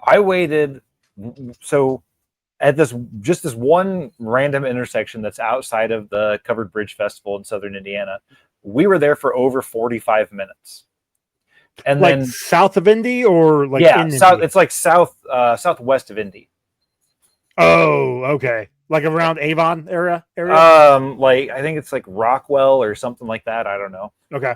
I waited. So at this one random intersection that's outside of the Covered Bridge Festival in Southern Indiana, we were there for over 45 minutes. And like then south of Indy or like in south. Indy? It's like southwest of Indy. Oh, okay. Like around Avon area? Like I think it's like Rockwell or something like that. I don't know. Okay.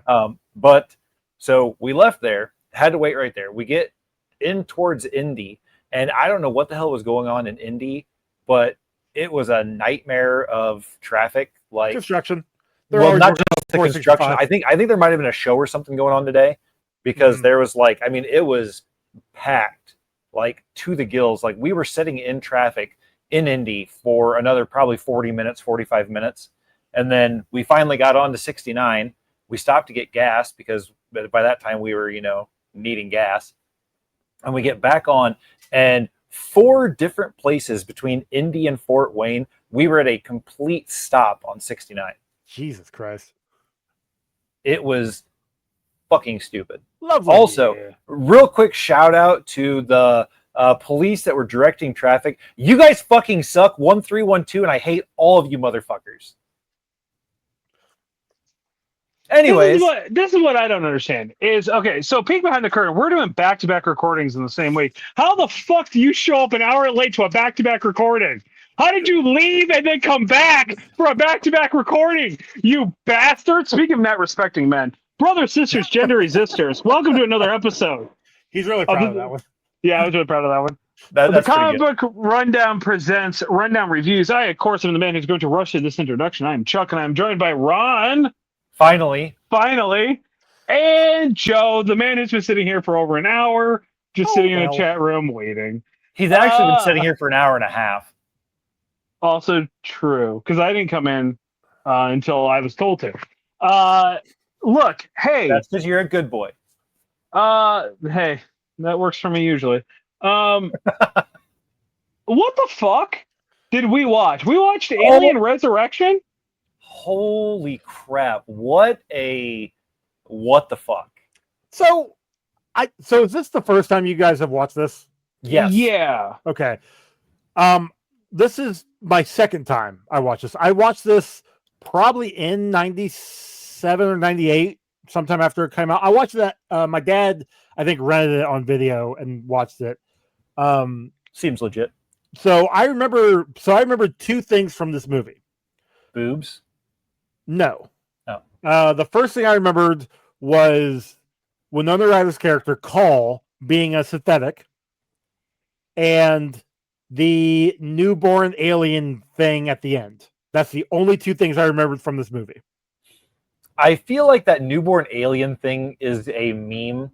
But so we left there, had to wait right there. We get in towards Indy, and I don't know what the hell was going on in Indy, but it was a nightmare of traffic. Like construction. Well, not just the construction. I think there might have been a show or something going on today, because there was like, I mean, it was packed like to the gills. Like we were sitting in traffic in Indy for another probably 40 minutes, 45 minutes. And then we finally got on to 69. We stopped to get gas because by that time we were, needing gas. And we get back on, and 4 different places between Indy and Fort Wayne, we were at a complete stop on 69. Jesus Christ. It was fucking stupid. Lovely. Also, real quick shout out to the police that were directing traffic. You guys fucking suck. 1312, and I hate all of you motherfuckers. Anyways, this is what I don't understand is, okay, so peek behind the curtain. We're doing back-to-back recordings in the same week. How the fuck do you show up an hour late to a back-to-back recording? How did you leave and then come back for a back-to-back recording? You bastard! Speaking of not respecting men, brothers, sisters, gender resistors, welcome to another episode. He's really proud of that one. Yeah, I was really proud of that one. That's the Comic Book Rundown presents Rundown Reviews. I, of course, am the man who's going to rush in this introduction. I am Chuck, and I'm joined by Ron. Finally. And Joe, the man who's been sitting here for over an hour, just sitting in a chat room waiting. He's actually been sitting here for an hour and a half. Also true, because I didn't come in until I was told to. Look, hey. That's because you're a good boy. Hey, that works for me usually. What the fuck did we watch? We watched Alien Resurrection? Holy crap. What the fuck? So is this the first time you guys have watched this? Yes. Yeah. Okay. This is my second time I watched this. I watched this probably in 97 or 98, sometime after it came out. I watched that. My dad, I think, rented it on video and watched it. Seems legit. So I remember 2 things from this movie. Boobs? No. Oh. The first thing I remembered was Winona Ryder's character, Call, being a synthetic, and the newborn alien thing at the end. That's the only 2 things I remembered from this movie. I feel like that newborn alien thing is a meme.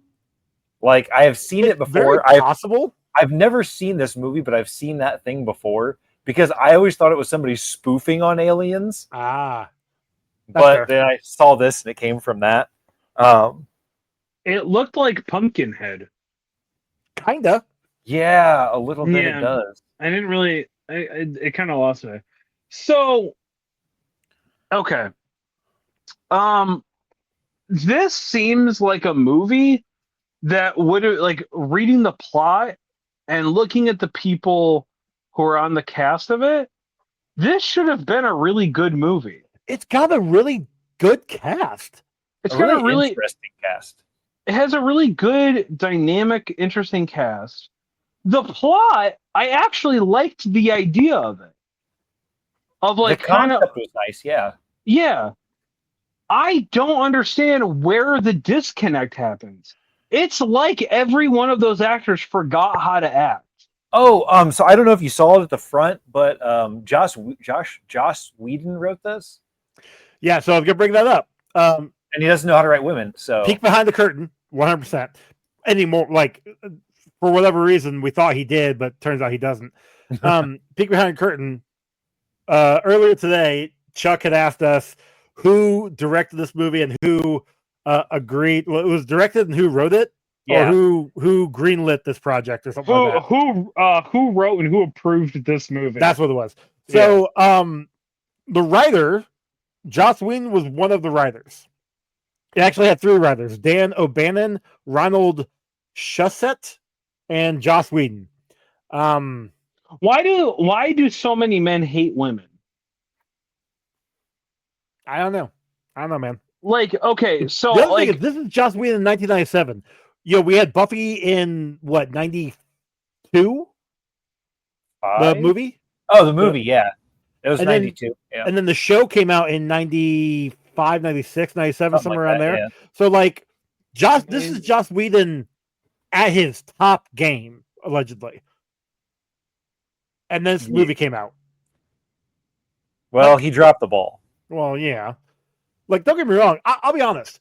Like, I have seen it before. Very possible. I've never seen this movie, but I've seen that thing before, because I always thought it was somebody spoofing on aliens. But then I saw this and it came from that. It looked like Pumpkinhead. Kinda. Yeah, a little bit it does. I didn't really... It kind of lost me. So, okay. This seems like a movie that would, like, reading the plot and looking at the people who are on the cast of it, this should have been a really good movie. It's got a really good cast. It's got a really interesting cast. It has a really good, dynamic, interesting cast. The plot, I actually liked the idea of it. Of like, the concept was nice, yeah. Yeah. I don't understand where the disconnect happens. It's like every one of those actors forgot how to act. Oh, so I don't know if you saw it at the front, but Joss Whedon wrote this. Yeah, so I was gonna bring that up. And he doesn't know how to write women. So peek behind the curtain, 100%. Anymore, like for whatever reason, we thought he did, but turns out he doesn't. Peek behind the curtain. Earlier today, Chuck had asked us who directed this movie and who agreed. Well, it was directed and who wrote it, or who greenlit this project or something like that. Who wrote and who approved this movie? That's what it was. So, the writer, Joss Whedon, was one of the writers. It actually had 3 writers: Dan O'Bannon, Ronald Shusett, and Joss Whedon. Why do so many men hate women? I don't know, man. Like, okay, so The other like thing is, this is Joss Whedon in 1997. We had Buffy in what, 92? The movie? Oh, the movie, yeah. It was And then- 92. Yeah. And then the show came out in 95, 96, 97, Something somewhere like around that, there. yeah. So like this is Joss Whedon at his top game, allegedly. And then this movie came out. Well, he dropped the ball. Well, yeah. Like, don't get me wrong. I'll be honest.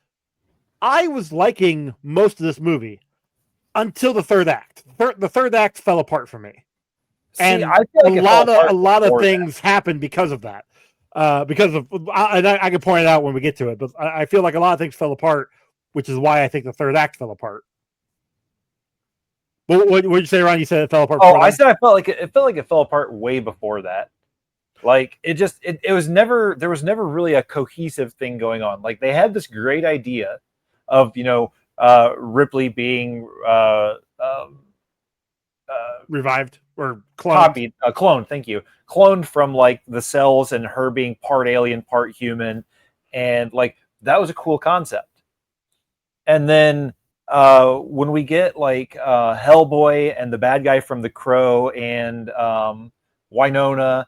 I was liking most of this movie until the third act. The third act fell apart for me. See, And I feel like a lot of things happened because of that. Because of, I can point it out when we get to it, but I feel like a lot of things fell apart, which is why I think the third act fell apart. What did you say, Ron? You said it fell apart. Oh, I said I felt like it fell apart way before that. Like it was never, there was never really a cohesive thing going on. Like they had this great idea of Ripley being revived or cloned. Copied, cloned. Thank you, cloned from like the cells, and her being part alien, part human, and like that was a cool concept. And then when we get like Hellboy and the bad guy from The Crow and Winona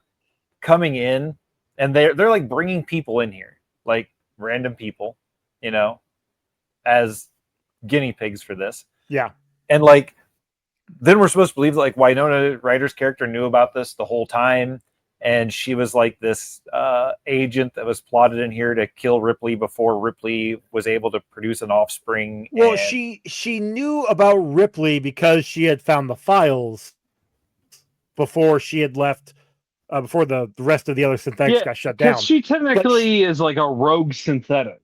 coming in, and they're like bringing people in here, like random people, as guinea pigs for this. Yeah. And like then we're supposed to believe that like Winona Ryder's character knew about this the whole time, and she was like this agent that was plotted in here to kill Ripley before Ripley was able to produce an offspring. Well, she knew about Ripley because she had found the files before she had left, before the rest of the other synthetics got shut down. She technically is like a rogue synthetic.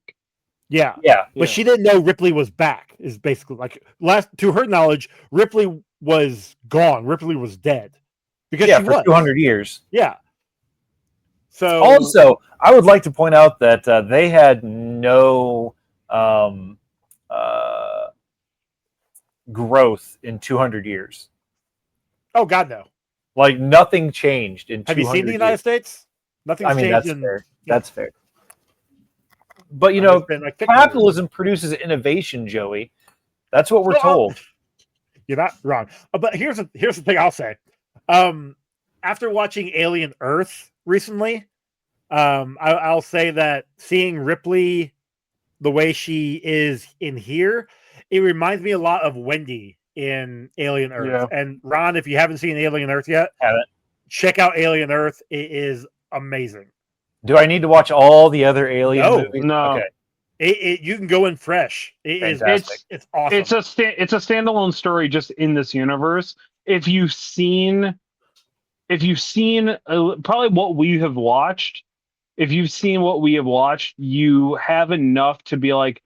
Yeah. Yeah. But she didn't know Ripley was back, is basically like to her knowledge, Ripley was gone. Ripley was dead. Because she for 200 years. Yeah. So also, I would like to point out that they had no growth in 200 years. Oh God, no! Like nothing changed in. Have you seen the United States? Nothing's changed. That's fair. That's fair. But capitalism produces innovation, Joey. That's what we're told. You're not wrong. But here's the thing I'll say. After watching Alien Earth recently, I'll say that seeing Ripley the way she is in here, it reminds me a lot of Wendy in Alien Earth. Yeah. And Ron, if you haven't seen Alien Earth yet, check out Alien Earth. It is amazing. Do I need to watch all the other Alien movies? No. Okay. You can go in fresh. It's awesome. It's a standalone story just in this universe. If you've seen probably what we have watched, you have enough to be like,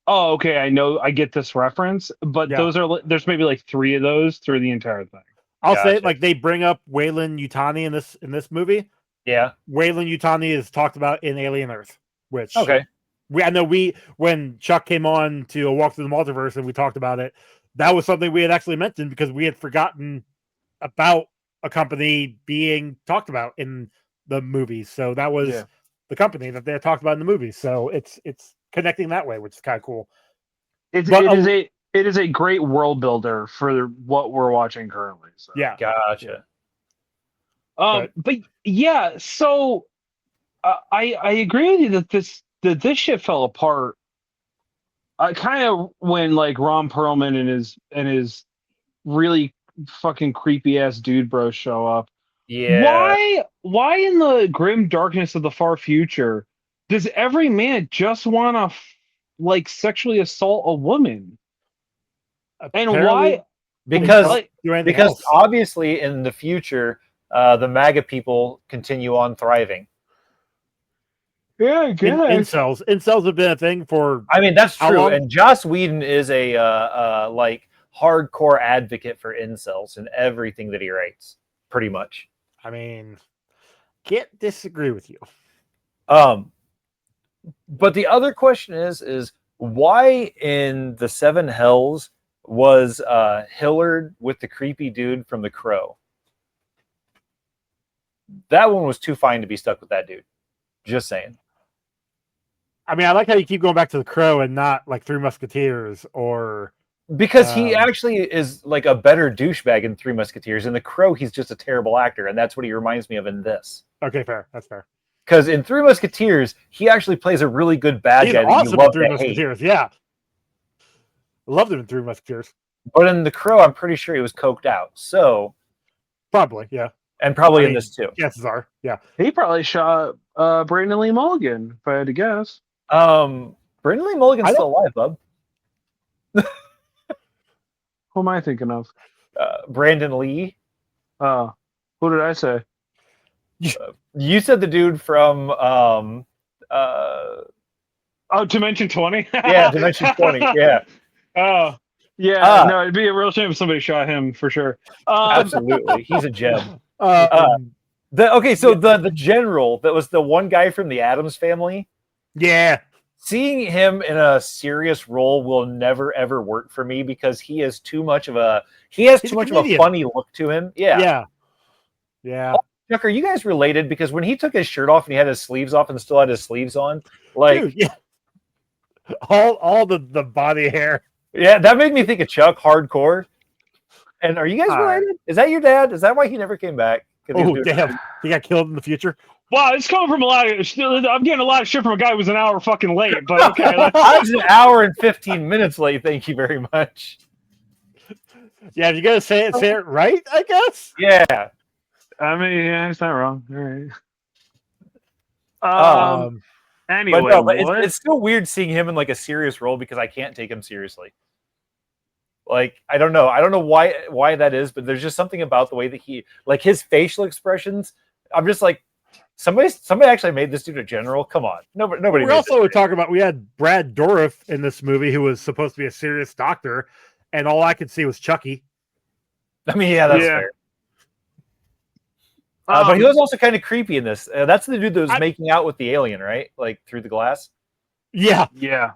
oh, okay, I get this reference. But there's maybe like 3 of those through the entire thing. I'll say like they bring up Weyland Yutani in this movie. Yeah, Weyland Yutani is talked about in Alien Earth, which I know when Chuck came on to a walk through the multiverse and we talked about it, that was something we had actually mentioned because we had forgotten about a company being talked about in the movies. So that was the company that they talked about in the movies. So it's connecting that way, which is kind of cool. It is a great world builder for what we're watching currently. So. Yeah, gotcha. But yeah, so I agree with you that this shit fell apart. Kind of when like Ron Perlman and his really fucking creepy ass dude bros show up. Yeah. Why in the grim darkness of the far future does every man just want to like sexually assault a woman? Apparently, and why? Because obviously in the future, the MAGA people continue on thriving. Yeah, I guess. Incels have been a thing for. I mean, that's true. And Joss Whedon is a like hardcore advocate for incels in everything that he writes, pretty much. I mean, can't disagree with you. But the other question is why in the 7 Hells was Hillard with the creepy dude from The Crow. That one was too fine to be stuck with that dude. Just saying. I mean, I like how you keep going back to The Crow and not like Three Musketeers or... Because he actually is like a better douchebag in Three Musketeers. In The Crow, he's just a terrible actor, and that's what he reminds me of in this. Okay, fair. That's fair. Because in Three Musketeers, he actually plays a really good bad guy that you love to hate. Yeah. Loved him in Three Musketeers. But in The Crow, I'm pretty sure he was coked out. So probably, yeah. And probably in this too. Chances are, yeah. He probably shot Brandon Lee Mulligan, if I had to guess. Brandon Lee Mulligan's still alive, bub. Who am I thinking of? Brandon Lee. Who did I say? You said the dude from Dimension 20? Yeah, Dimension 20, yeah. Oh, yeah, no, it'd be a real shame if somebody shot him for sure. Absolutely, he's a gem. The general that was the one guy from the Addams Family. Yeah. Seeing him in a serious role will never ever work for me because he is too much of a funny look to him. Yeah. Chuck, are you guys related? Because when he took his shirt off and he had his sleeves off and still had his sleeves on, like dude, yeah. all the body hair. Yeah, that made me think of Chuck hardcore. And are you guys related? Is that your dad? Is that why he never came back? Oh, damn. He got killed in the future? Wow, it's coming from a lot of... I'm getting a lot of shit from a guy who was an hour fucking late, but okay. I was an hour and 15 minutes late, thank you very much. Yeah, if you gotta say it right, I guess? Yeah. I mean, yeah, it's not wrong. All right. Anyway, it's still weird seeing him in like a serious role because I can't take him seriously. Like, I don't know why that is, but there's just something about the way that he, like his facial expressions. I'm just like, somebody actually made this dude a general. Come on, nobody. We're also talking about, we had Brad Dourif in this movie who was supposed to be a serious doctor, and all I could see was Chucky. I mean, yeah, that's fair. But he was also kind of creepy in this. That's the dude that was making out with the alien, right? Like through the glass. Yeah. That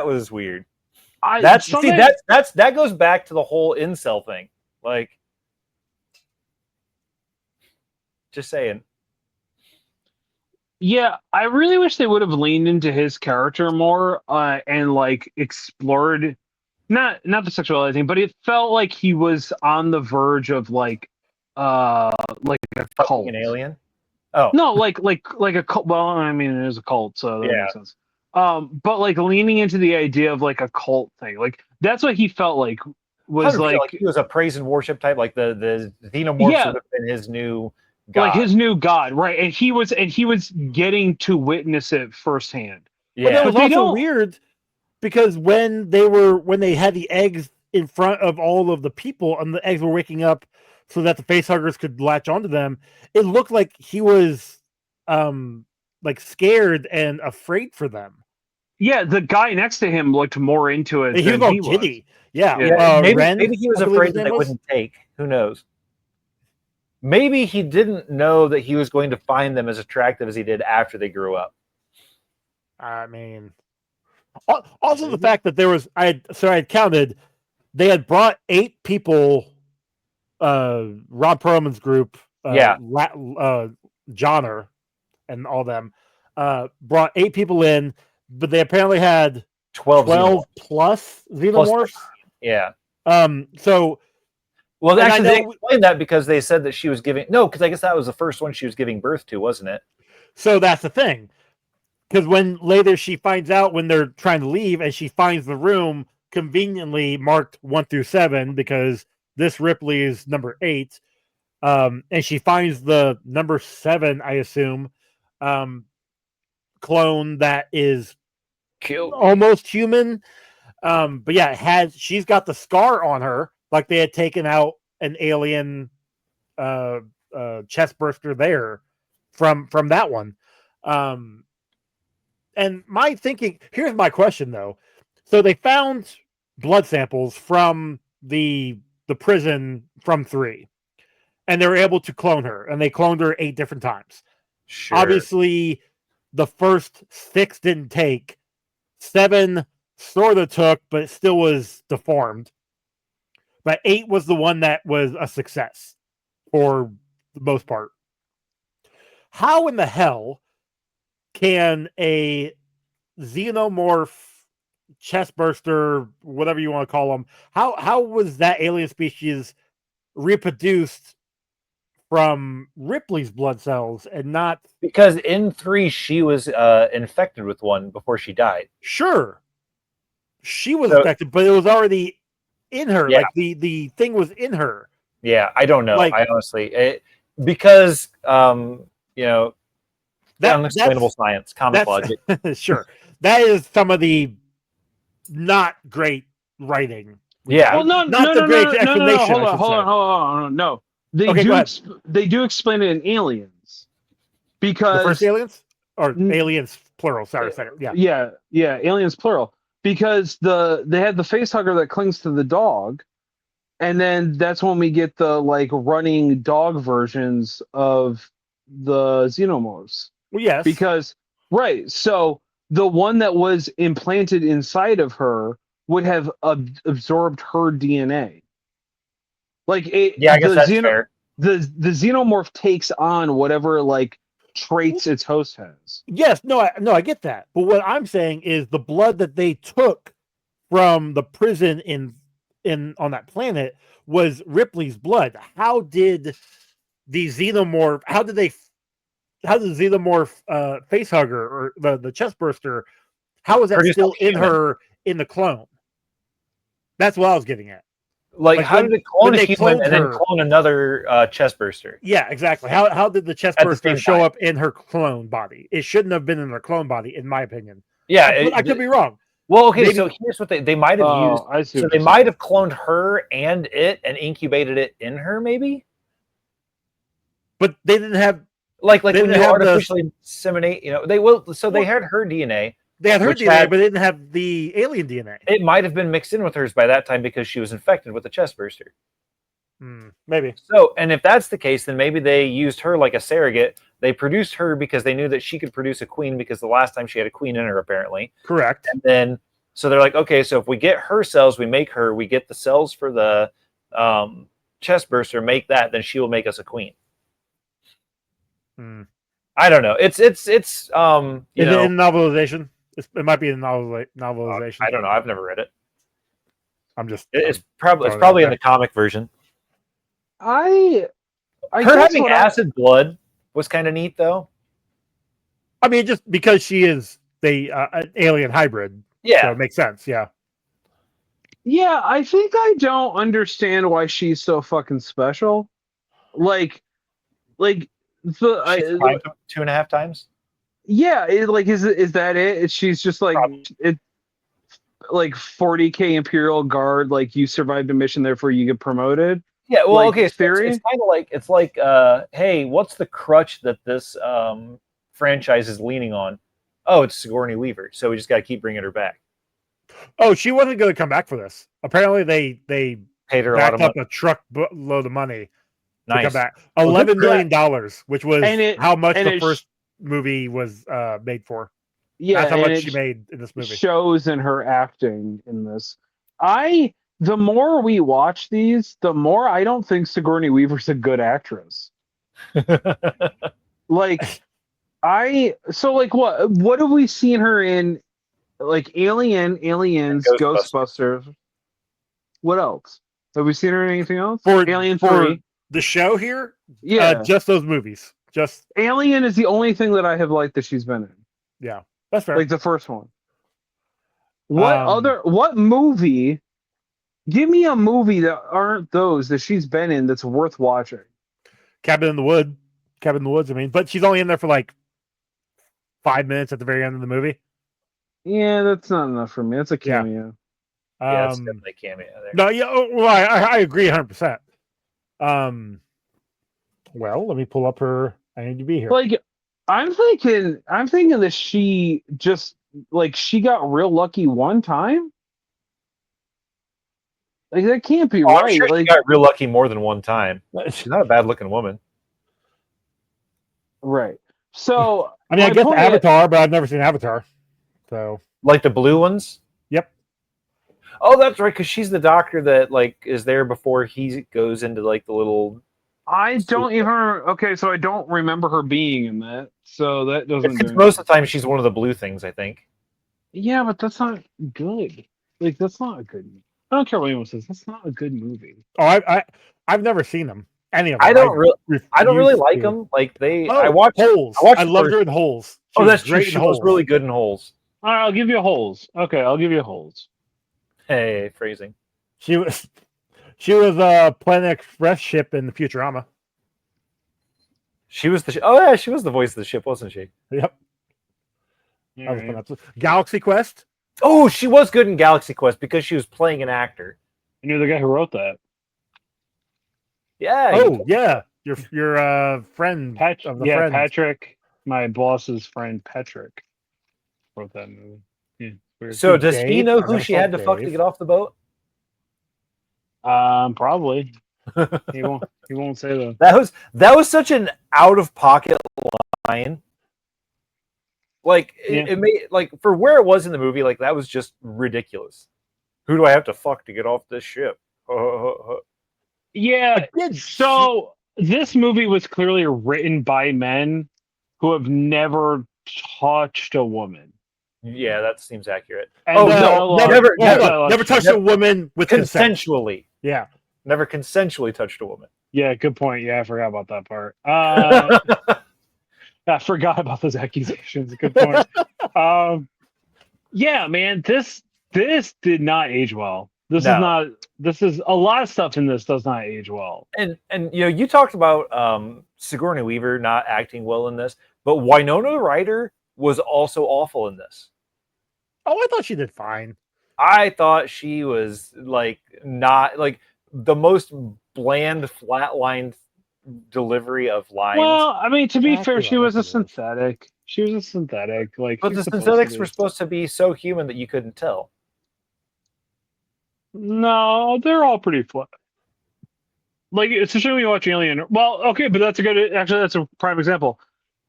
was weird. That goes back to the whole incel thing. Like, just saying. Yeah, I really wish they would have leaned into his character more and like explored not the sexuality thing, but it felt like he was on the verge of like a cult. An alien? Oh no, like a cult. Well, I mean, it is a cult, so that makes sense. But like leaning into the idea of like a cult thing, like that's what he felt like was like he was a praise and worship type, like the xenomorphs would have been his new god. Like his new god, right? And he was getting to witness it firsthand. Yeah, but that was also weird because when they had the eggs in front of all of the people and the eggs were waking up so that the facehuggers could latch onto them, it looked like he was like scared and afraid for them. Yeah, the guy next to him looked more into it. He was all giddy. Yeah. Maybe he was afraid that they wouldn't take. Who knows? Maybe he didn't know that he was going to find them as attractive as he did after they grew up. I mean, also the fact that I had counted, they had brought 8 people. Rob Perlman's group, Johnner, and all them brought 8 people in, but they apparently had 12 plus xenomorphs. Yeah. So, well, actually, they explained that because they said that she was giving because I guess that was the first one she was giving birth to, wasn't it? So that's the thing, because when later she finds out when they're trying to leave, and she finds the room conveniently marked 1 through 7 because this Ripley is number 8, and she finds the number 7, I assume, clone that is almost human. But yeah, she's got the scar on her, like they had taken out an alien chest burster there from that one. And my thinking, here's my question though. So they found blood samples from the prison from 3, and they were able to clone her, and they cloned her 8 different times. Sure. Obviously the first 6 didn't take. 7 sort of took, but it still was deformed. But 8 was the one that was a success for the most part. How in the hell can a xenomorph, chest burster, whatever you want to call them, how was that alien species reproduced from Ripley's blood cells and not? Because in 3 she was infected with one before she died. Sure, she was infected, but it was already in her. Yeah. Like the thing was in her. Yeah, I don't know. Like, I honestly, because unexplainable science, comic logic. Sure, that is some of the not great writing. Yeah. Well, no. Hold on. No, they do explain it in Aliens, because the first Aliens or Aliens plural. Sorry, second. Yeah, Aliens plural, because they had the face hugger that clings to the dog, and then that's when we get the like running dog versions of the xenomorphs. Well, yes, because so the one that was implanted inside of her would have absorbed her DNA. Like I guess that's fair. The xenomorph takes on whatever like traits its host has. Yes, I get that. But what I'm saying is the blood that they took from the prison in on that planet was Ripley's blood. How did the xenomorph? How did the xenomorph face hugger or the chest burster? How is that still in her in the clone? That's what I was getting at. Like how did it clone a human and then clone another chest burster? Yeah, exactly. How did the chest burster show up in her clone body? It shouldn't have been in her clone body, in my opinion. Yeah, I could be wrong. Well, okay, so here's what they might have used. So they might have cloned her and incubated it in her, maybe. But they didn't have like when you artificially inseminate. They will. So they had her DNA. They had her DNA, but they didn't have the alien DNA. It might have been mixed in with hers by that time because she was infected with the chest burster. Maybe. So, and if that's the case, then maybe they used her like a surrogate. They produced her because they knew that she could produce a queen because the last time she had a queen in her, apparently. Correct. And then, so they're like, okay, so if we get her cells, we make her, we get the cells for the chest burster, make that, then she will make us a queen. I don't know. It's is it in novelization? It might be in novelization. I don't know. I've never read it. It's probably in the comic version. Her having acid blood was kind of neat, though. I mean, just because she is an alien hybrid, so it makes sense. Yeah. Yeah, I think I don't understand why she's so fucking special. Like 2.5 times. Yeah, is that it? She's just like it, like 40K Imperial Guard. Like you survived a mission, therefore you get promoted. Yeah, well, like, okay. Theory. It's kind of like hey, what's the crutch that this franchise is leaning on? Oh, it's Sigourney Weaver. So we just got to keep bringing her back. Oh, she wasn't going to come back for this. Apparently, they paid her a lot of money. A truck load of money to come back. $11 million, which was how much the first movie was made for. Yeah, that's how much she made in this movie. Shows in her acting in this. The more we watch these, the more I don't think Sigourney Weaver's a good actress. What have we seen her in? Like Aliens, Ghostbusters. What else? Have we seen her in anything else? Alien 3. The show here? Yeah. Just those movies. Just Alien is the only thing that I have liked that she's been in. Yeah. That's fair. Like the first one. What movie? Give me a movie that aren't those that she's been in that's worth watching. Cabin in the Woods, I mean, but she's only in there for like 5 minutes at the very end of the movie. Yeah, that's not enough for me. That's a cameo. Yeah, it's definitely a cameo there. No, yeah, well, I agree 100%. Well, let me pull up her IMDb here. Like, I'm thinking that she just she got real lucky one time. Like that can't be right. I'm sure she got real lucky more than one time. She's not a bad looking woman. Right. So I mean, I guess Avatar, but I've never seen Avatar. So like the blue ones? Yep. Oh, that's right, because she's the doctor that like is there before he goes into like the little. I don't even. Okay, so I don't remember her being in that. So that doesn't. It's most of the time she's one of the blue things, I think. Yeah, but that's not good. Like that's not a good. I don't care what anyone says. That's not a good movie. Oh, I've never seen them. Any of them. I don't really refuse like to. them. Like they, Oh, I watched. Holes. I watched I the loved first- her in Holes. She Oh, was that's true. great in She was Holes. really good in Holes. All right, I'll give you Holes. Okay, I'll give you Holes. Hey, phrasing. She was Planet Express ship in the Futurama. She was the. Oh yeah, she was the voice of the ship, wasn't she? Yep. All That was a right. fun episode. Galaxy Quest. Oh, she was good in Galaxy Quest because she was playing an actor. I knew the guy who wrote that. Yeah. Oh yeah, your friend of the friends. Patrick, my boss's friend Patrick, wrote that movie. Yeah, weird. So does he Dave? know I who never she saw had to fuck to Dave. get off the boat? Probably he won't. He won't say that. That was such an out of pocket line. Like it made like for where it was in the movie, like that was just ridiculous. Who do I have to fuck to get off this ship? Yeah. So this movie was clearly written by men who have never touched a woman. Yeah, that seems accurate. And Oh, the no, dialogue- never- the never- dialogue- Never touched a woman with consent. Consensually. Yeah. Never consensually touched a woman. Yeah, good point. Yeah, I forgot about that part. I forgot about those accusations. Good point. Yeah, man, this did not age well. This is a lot of stuff in this does not age well. And you know, you talked about Sigourney Weaver not acting well in this, but Winona Ryder was also awful in this. Oh, I thought she did fine. I thought she was like not like the most bland, flatlined delivery of lines. Well, I mean, to be Exactly fair, she what was it a is. synthetic. She was a synthetic. Like, But the she's supposed synthetics to be. were supposed to be so human that you couldn't tell. No, they're all pretty flat. Like, especially when you watch Alien. Well, okay, but that's that's a prime example.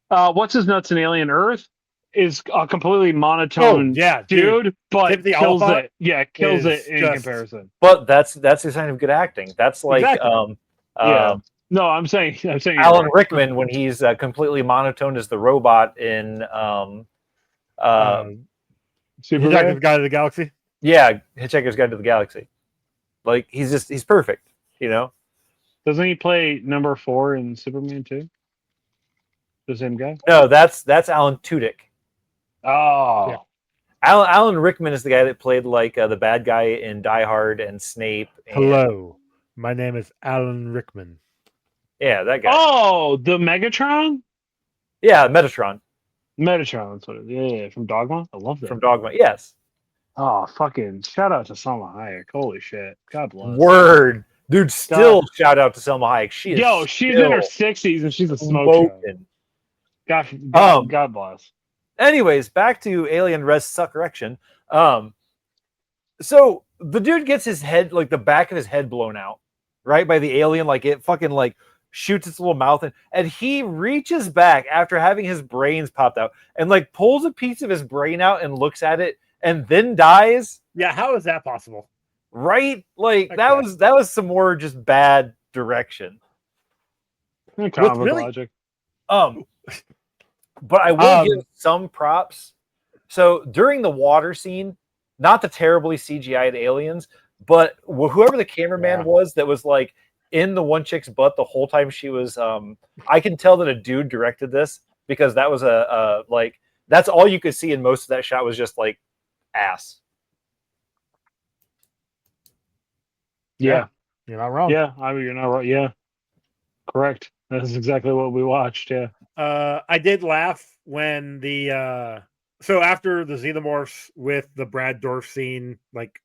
What's his nuts in Alien Earth is a completely monotone dude, but Timothy kills Olyphant it. Yeah, kills it is in just- comparison. But that's a sign of good acting. That's like Exactly. Yeah. No, I'm saying Alan Rickman when he's completely monotone as the robot in Superman? Hitchhiker's Guide to the Galaxy. yeah, Hitchhiker's Guide to the Galaxy. Like he's perfect, you know. Doesn't he play number 4 in Superman 2? The same guy? No, that's Alan Tudyk. Oh. Yeah. Alan Rickman is the guy that played like the bad guy in Die Hard and Snape. And, Hello, my name is Alan Rickman. Yeah, that guy. Oh, the Megatron? Yeah, Metatron Metatron, that's what it is. Yeah, from Dogma. I love that. from Dogma. Yes. Oh, fucking shout out to Salma Hayek. Holy shit. God bless. Word. Dude, still shout out to Selma Hayek. She's in her 60s and she's a smoke show. God bless. Anyways, back to Alien Resurrection. So the dude gets his head, like the back of his head blown out, right? By the alien, like it fucking like shoots its little mouth in, and he reaches back after having his brains popped out and like pulls a piece of his brain out and looks at it and then dies. Yeah, how is that possible? Right? Like Okay. that was some more just bad direction. Comic really- logic. But I will give some props. So during the water scene, not the terribly CGI'd aliens, but whoever the cameraman was that was like in the one chick's butt the whole time she was I can tell that a dude directed this because that was a like that's all you could see in most of that shot was just like ass. Yeah. You're not wrong. Yeah. I mean, you're not right. Yeah. Correct. That's exactly what we watched. Yeah. I did laugh when the so after the xenomorphs with the Brad Dorf scene, like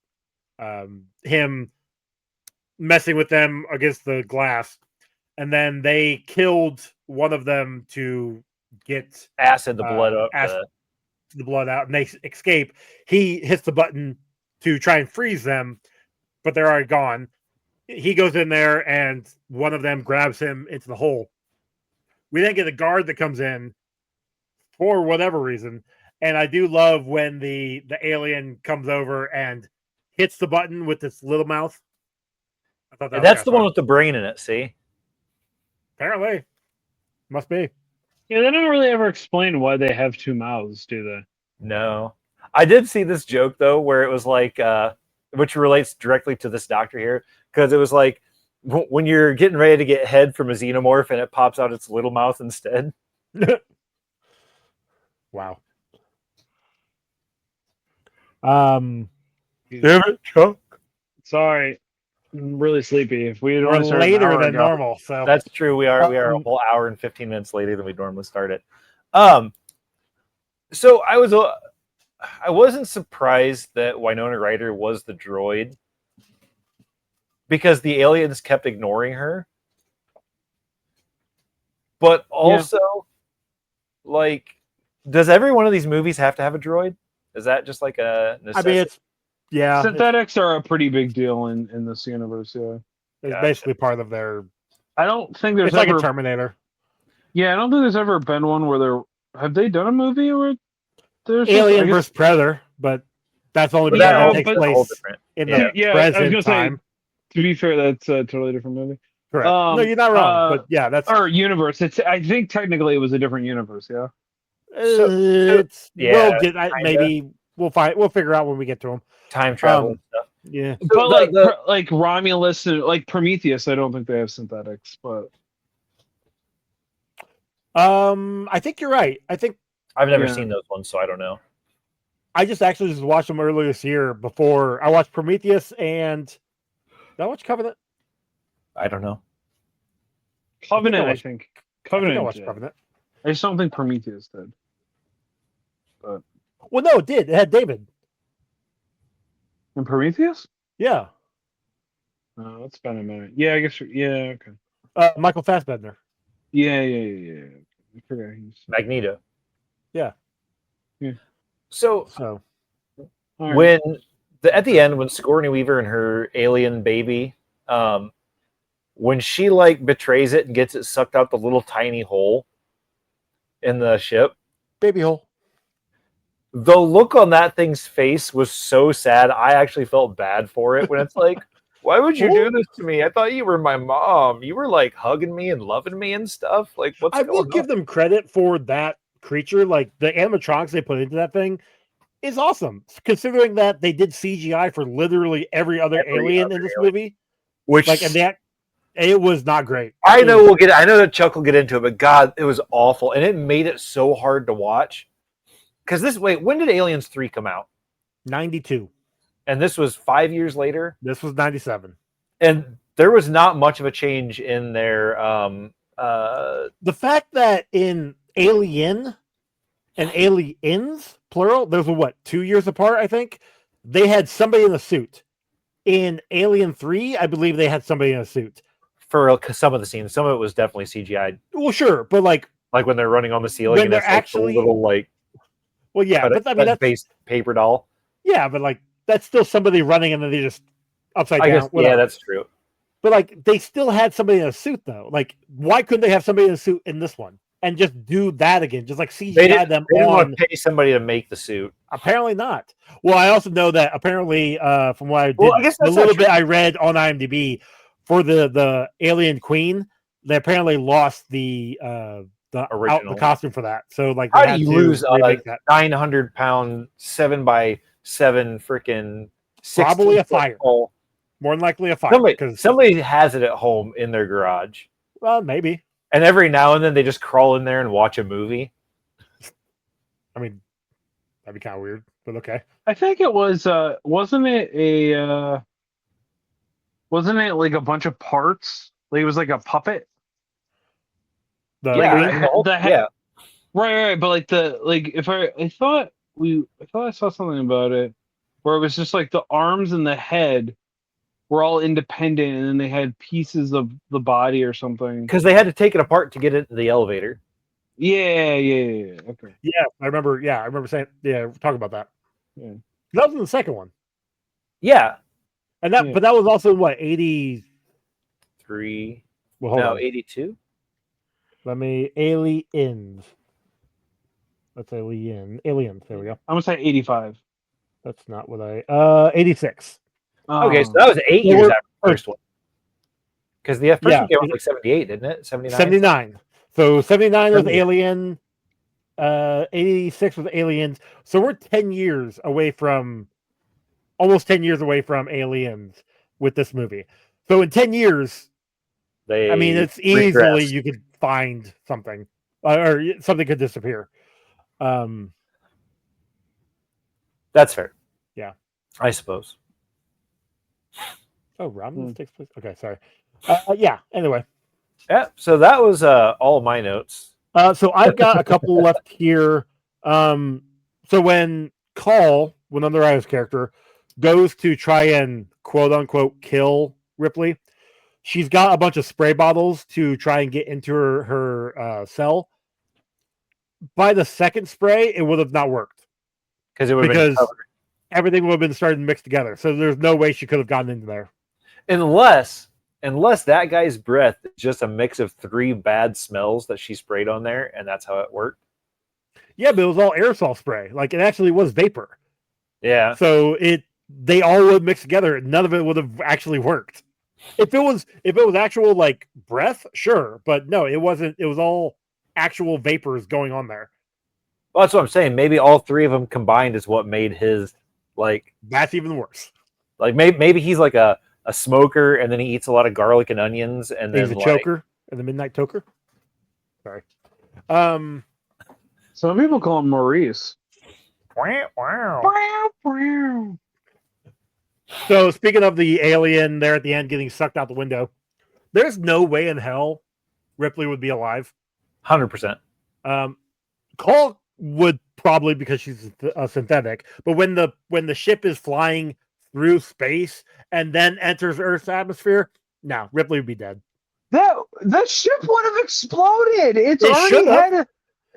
him messing with them against the glass, and then they killed one of them to get Acid the blood up. the blood out, and they escape. He hits the button to try and freeze them, but they're already gone. He goes in there, and one of them grabs him into the hole. We then get a guard that comes in for whatever reason, and I do love when the alien comes over and hits the button with its little mouth. I thought And that's the one with the brain in it. See, apparently, must be. Yeah, they don't really ever explain why they have two mouths, do they? no, I did see this joke though, where it was like, which relates directly to this doctor here, because it was like when you're getting ready to get head from a xenomorph and it pops out its little mouth instead. Wow. Damn it, Chuck. Sorry, I'm really sleepy. If we We're later than normal, so That's true. We are a whole hour and 15 minutes later than we normally start it. So I wasn't surprised that Winona Ryder was the droid because the aliens kept ignoring her. But also, like, does every one of these movies have to have a droid? Is that just like a necessity? I mean, synthetics are a pretty big deal in this universe. Yeah, it's basically part of their. I don't think there's It's like a Terminator. Yeah, I don't think there's ever been one where there. Have they done a movie where there's Alien vs Predator? But that's only because it takes place in the present time. To be fair, that's a totally different movie. Correct. No, you're not wrong. But yeah, that's our universe. I think technically it was a different universe. Yeah. Maybe we'll figure out when we get to them. Time travel and stuff. Yeah, but like Romulus and like Prometheus, I don't think they have synthetics. But I think you're right. I think I've never seen those ones, so I don't know. I just watched them earlier this year. Before I watched Prometheus and did I watch Covenant? I don't know. Covenant, I think. Covenant. I watched Covenant. I just don't think Prometheus did. But well, no, it did. It had David. In Prometheus? Yeah. Oh, that's been a minute. Yeah, I guess. Yeah, okay. Michael Fassbender. Yeah. I forgot Magneto. Yeah. So when at the end, when Sigourney Weaver and her alien baby, when she like betrays it and gets it sucked out the little tiny hole in the ship, baby hole. The look on that thing's face was so sad. I actually felt bad for it when it's like, why would you do this to me? I thought you were my mom. You were like hugging me and loving me and stuff. Like, what's going on? I will give them credit for that creature. Like the animatronics they put into that thing is awesome, considering that they did CGI for literally every other alien in this movie. Which it was not great. I know that Chuck will get into it, but God, it was awful, and it made it so hard to watch. Because when did Aliens 3 come out? 92. And this was 5 years later? This was 97. And there was not much of a change in their... the fact that in Alien and Aliens, plural, those were 2 years apart, I think? They had somebody in a suit. In Alien 3, I believe they had somebody in a suit. For some of the scenes. Some of it was definitely CGI. Well, sure, but like when they're running on the ceiling when and they're actually... little like... Well, yeah, but I mean that's based paper doll. Yeah, but like that's still somebody running and then they just upside down. Yeah, that's true. But like they still had somebody in a suit though. Like why couldn't they have somebody in a suit in this one and just do that again? Just like CGI them. They didn't want to pay somebody to make the suit. Apparently not. Well, I also know that apparently from what I did, I guess the little bit I read on IMDb for the Alien Queen, they apparently lost the costume for that. So like how do you lose a 900-pound 7x7 freaking probably a fire pole? More than likely a fire. Somebody has it at home in their garage. Well, maybe. And every now and then they just crawl in there and watch a movie. I mean, that'd be kind of weird, but okay. I think it was wasn't it like a bunch of parts? Like it was like a puppet. Right. But I thought I saw something about it where it was just like the arms and the head were all independent, and then they had pieces of the body or something. Because they had to take it apart to get into the elevator. Yeah. Okay. Yeah, I remember saying, talk about that. Yeah. That was in the second one. Yeah. And but that was also what, 83? Well, hold on. 82? Aliens. Let's say Aliens. There we go. I'm gonna say 85. That's not what 86. Okay, so that was 8 years after the first one. Because the first one came out like 78, didn't it? 79? 79. So 79 was Alien. 86 was Aliens. So we're 10 years away from, almost 10 years away from Aliens with this movie. So in 10 years, it's easily you could find something, or something could disappear. That's fair. Yeah, I suppose. Oh, Romulus takes place. Okay, sorry. Yeah. Anyway. Yeah. So that was all of my notes. So I've got a couple left here. So when Winona Ryder's character, goes to try and quote unquote kill Ripley, she's got a bunch of spray bottles to try and get into her cell. By the second spray, it would have not worked because everything would have been starting to mix together. So there's no way she could have gotten into there, unless that guy's breath is just a mix of 3 bad smells that she sprayed on there, and that's how it worked. Yeah, but it was all aerosol spray. Like, it actually was vapor. Yeah. So they all would mix together. None of it would have actually worked. If it was actual like breath, sure, but no, it wasn't. It was all actual vapors going on there. Well, that's what I'm saying. Maybe all 3 of them combined is what made his like. That's even worse. Like maybe he's like a smoker, and then he eats a lot of garlic and onions, and then he's a choker and the midnight toker. Sorry. Some people call him Maurice. Wow. So speaking of the alien there at the end getting sucked out the window, there's no way in hell Ripley would be alive. 100%. Cole would probably, because she's a synthetic, but when the ship is flying through space and then enters Earth's atmosphere, no, Ripley would be dead. That ship would have exploded. It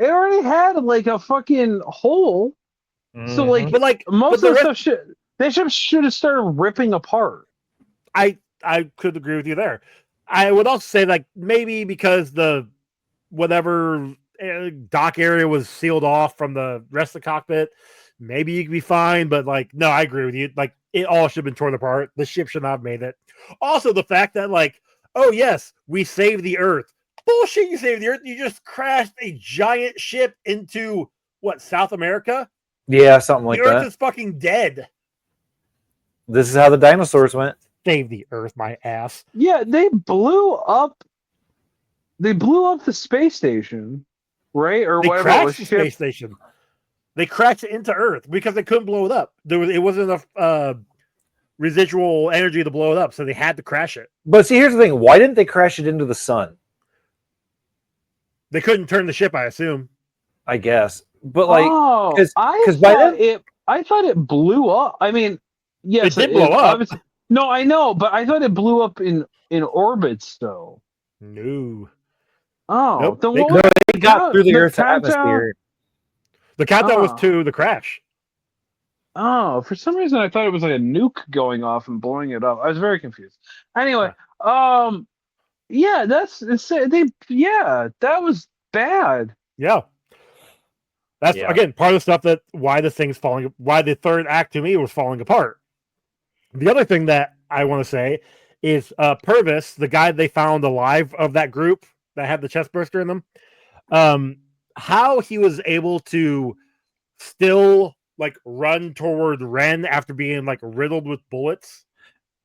already had like a fucking hole. Mm-hmm. So like, most of the stuff that ship should have started ripping apart. I could agree with you there. I would also say like maybe because the whatever dock area was sealed off from the rest of the cockpit, maybe you could be fine. But like, no, I agree with you. Like, it all should have been torn apart. The ship should not have made it. Also, the fact that like, oh yes, we saved the Earth. Bullshit! You saved the Earth. You just crashed a giant ship into what, South America? Yeah, something like that. The Earth is fucking dead. This is how the dinosaurs went. Save the Earth, my ass. Yeah, they blew up the space station, right? Or they whatever. Crashed the space station. They crashed it into Earth because they couldn't blow it up. It wasn't enough residual energy to blow it up, so they had to crash it. But see, here's the thing: why didn't they crash it into the sun? They couldn't turn the ship, I assume. I guess, but like, because by then I thought it blew up. I mean, yes, it did blow up. No, I know, but I thought it blew up in orbits, though. No. Oh, nope. They got through the Earth's atmosphere. The countdown was to the crash. Oh, for some reason I thought it was like a nuke going off and blowing it up. I was very confused. Anyway, that was bad. Yeah. That's again part of the stuff that why the third act to me was falling apart. The other thing that I want to say is Purvis, the guy they found alive of that group that had the chest burster in them, how he was able to still like run toward Ren after being like riddled with bullets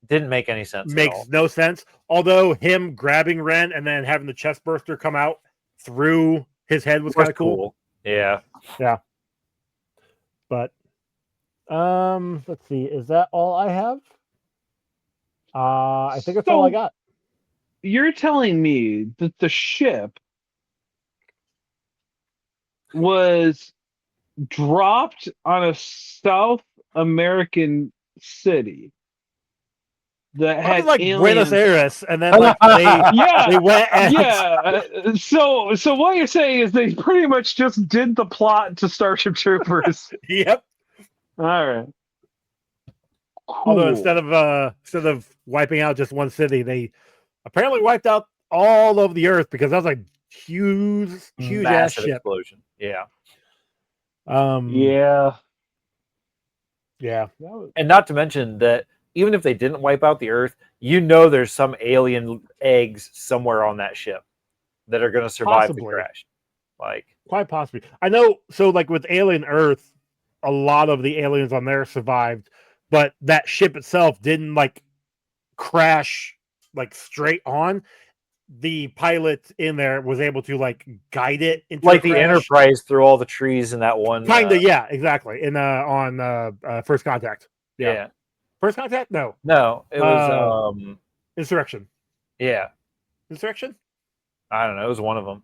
didn't make any sense. Makes no sense. Although him grabbing Ren and then having the chest burster come out through his head was kind of cool. Yeah. But let's see. Is that all I have? I think that's all I got. You're telling me that the ship was dropped on a South American city that had like aliens. Buenos Aires, and then like they went. So what you're saying is they pretty much just did the plot to Starship Troopers. Yep. All right. Cool. Although instead of wiping out just one city, they apparently wiped out all of the Earth because that was like huge ass ship explosion. Yeah. Yeah. And not to mention that even if they didn't wipe out the Earth, you know there's some alien eggs somewhere on that ship that are going to survive the crash. Like, quite possibly. I know. So, like with Alien Earth, a lot of the aliens on there survived, but that ship itself didn't like crash like straight on. The pilot in there was able to like guide it into like the Enterprise through all the trees in that one. Kind of, yeah, exactly. In on First Contact. Yeah. First Contact? No, it was Insurrection. Yeah, Insurrection. I don't know. It was one of them.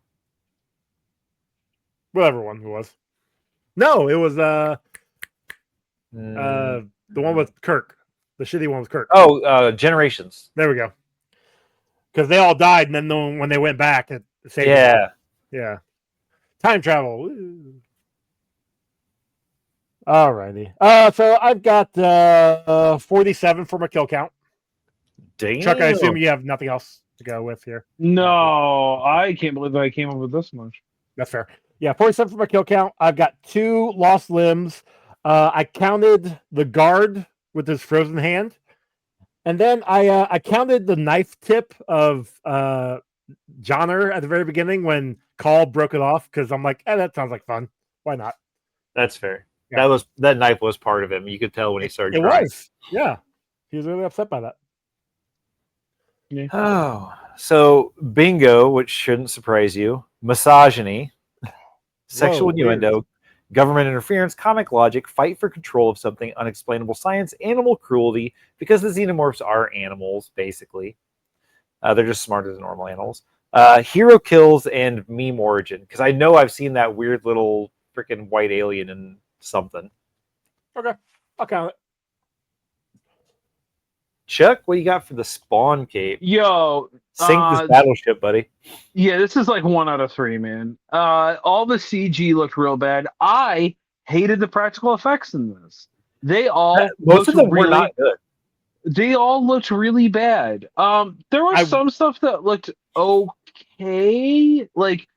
Whatever one it was. No, it was the one with Kirk. The shitty one with Kirk. Oh, Generations. There we go. Because they all died, and then when they went back, it saved them. Yeah. Time travel. Woo. Alrighty. So I've got 47 for my kill count. Damn. Chuck, I assume you have nothing else to go with here. No, I can't believe that I came up with this much. That's fair. Yeah, 47 for my kill count. I've got 2 lost limbs. I counted the guard with his frozen hand. And then I counted the knife tip of Johnner at the very beginning when Call broke it off because I'm like, that sounds like fun. Why not? That's fair. Yeah. That knife was part of him. You could tell when he started. It was. Yeah. He was really upset by that. Yeah. Oh, so bingo, which shouldn't surprise you. Misogyny, sexual innuendo, weird. Government interference, comic logic, fight for control of something, unexplainable science, animal cruelty, because the xenomorphs are animals, basically. They're just smarter than normal animals. Hero kills and meme origin, because I know I've seen that weird little freaking white alien in something. Okay. I'll count it. Chuck, what you got for the Spawn cape? Yo, Sink this battleship, buddy. Yeah, this is like 1 out of 3, man. All the CG looked real bad. I hated the practical effects in this. They all most of them were not good. They all looked really bad. There was some stuff that looked okay, like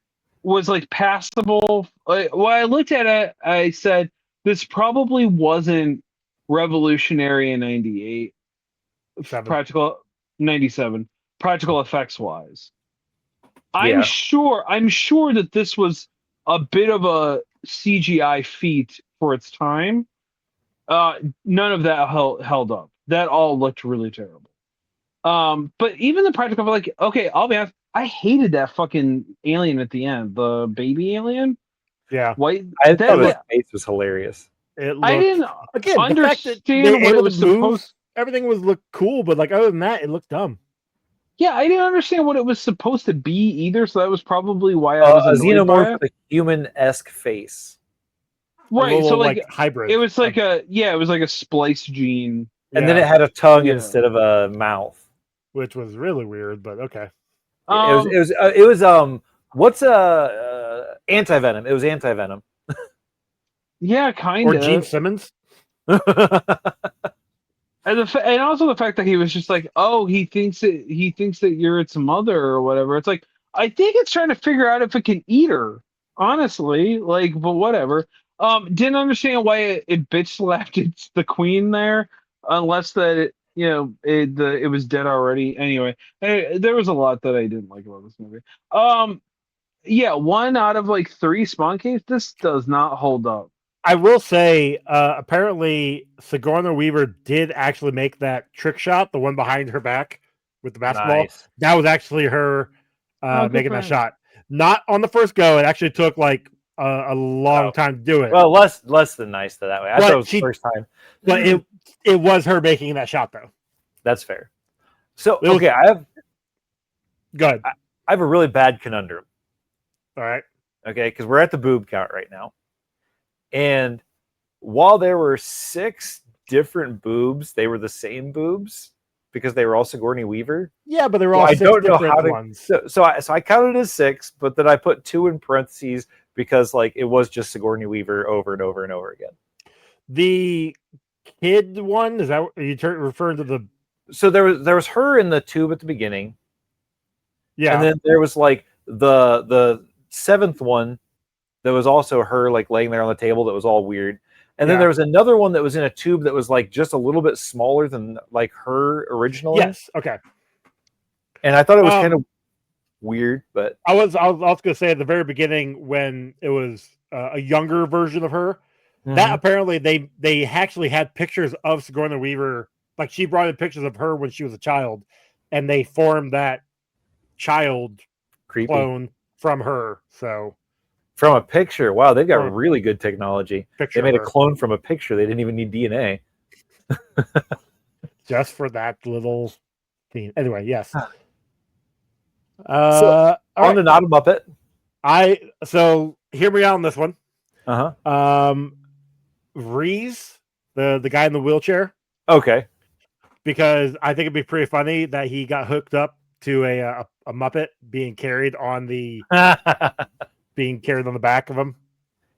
was like passable. When I looked at it, I said this probably wasn't revolutionary in '98. Practical 97 practical effects wise. I'm sure that this was a bit of a CGI feat for its time. None of that held up. That all looked really terrible. But even the practical, like, okay, I'll be honest, I hated that fucking alien at the end, the baby alien. Yeah, white. I thought his face was hilarious. I didn't understand what it was supposed. Everything looked cool, but like other than that, it looked dumb. Yeah, I didn't understand what it was supposed to be either, so that was probably why I was a xenomorph with a human-esque face. Right, so like hybrid. It was like it was like a splice gene. And then it had a tongue instead of a mouth. Which was really weird, but okay. It was what's anti-venom? It was anti-venom. Yeah, kind of. Or Gene Simmons. And also the fact that he was just like, oh, he thinks that you're its mother or whatever. It's like, I think it's trying to figure out if it can eat her. Honestly, like, but whatever. Didn't understand why it bitch slapped the queen there, unless that it was dead already. Anyway, there was a lot that I didn't like about this movie. Yeah, 1 out of like 3 Spawn caves. This does not hold up. I will say, apparently, Sigourney Weaver did actually make that trick shot, the one behind her back with the basketball. Nice. That was actually her making that shot. Not on the first go. It actually took like a long time to do it. Well, less than nice that way. I thought it was the first time. But it was her making that shot, though. That's fair. So, okay, I have... Go ahead. I have a really bad conundrum. All right. Okay, because we're at the boob count right now. And while there were 6 different boobs, they were the same boobs because they were all Sigourney Weaver. Yeah, but they were all 6 different ones. So I counted as 6, but then I put 2 in parentheses because like it was just Sigourney Weaver over and over and over again. The kid one, is that are you referring to the? So there was her in the tube at the beginning. Yeah, and then there was like the 7th one. That was also her like laying there on the table. That was all weird. And then there was another one that was in a tube that was like just a little bit smaller than like her originally. Yes. Okay. And I thought it was kind of weird, but I was going to say at the very beginning when it was a younger version of her, that apparently they actually had pictures of Sigourney Weaver. Like she brought in pictures of her when she was a child, and they formed that child clone from her. So from a picture, wow, they've got really good technology. They made a clone from a picture. They didn't even need DNA. Just for that little theme. Anyway, yes. So, on to Not a Muppet. So hear me out on this one. Reese, the guy in the wheelchair. Okay. Because I think it'd be pretty funny that he got hooked up to a Muppet being carried on the back of him.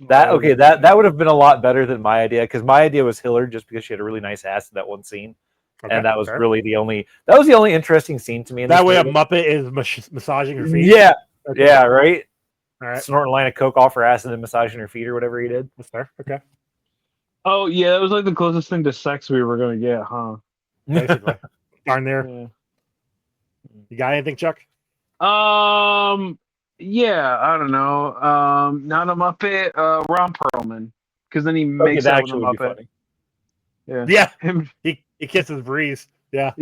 That would have been a lot better than my idea, because my idea was Hillard just because she had a really nice ass in that one scene. Okay, and that was really the only interesting scene to me. That way, a Muppet is massaging her feet. Yeah, right. All right, snorting a line of coke off her ass and then massaging her feet or whatever he did. That's fair. Okay. Oh yeah, that was like the closest thing to sex we were going to get, huh? Basically, darn there. Yeah. You got anything, Chuck? Yeah, I don't know. Not a Muppet. Ron Perlman, because then he makes that with a Muppet. Yeah. He kisses Breeze. Yeah.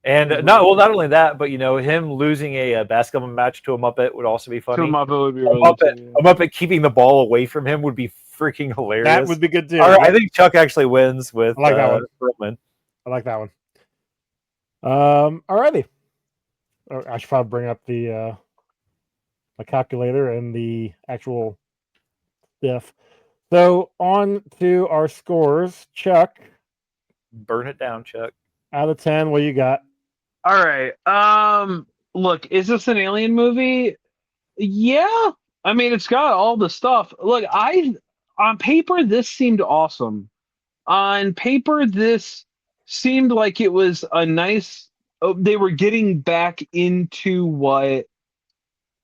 And not only that, but him losing a basketball match to a Muppet would also be funny. To a Muppet would be really a Muppet keeping the ball away from him would be freaking hilarious. That would be good too. I think Chuck actually wins with I like that one. Perlman. I like that one. Alrighty. I should probably bring up the my calculator and the actual stuff. So on to our scores. Chuck, burn it down, Chuck. Out of 10, what you got? All right. Look, is this an alien movie? Yeah. I mean, it's got all the stuff. Look, on paper this seemed awesome. On paper this seemed like it was a nice. They were getting back into what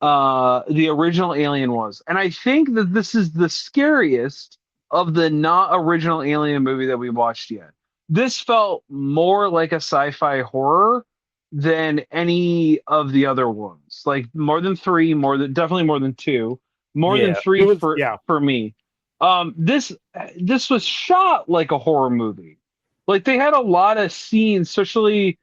the original Alien was, and I think that this is the scariest of the not original Alien movie that we watched yet. This felt more like a sci-fi horror than any of the other ones. Like definitely more than 2, more than 3 for me. This was shot like a horror movie. Like they had a lot of scenes, especially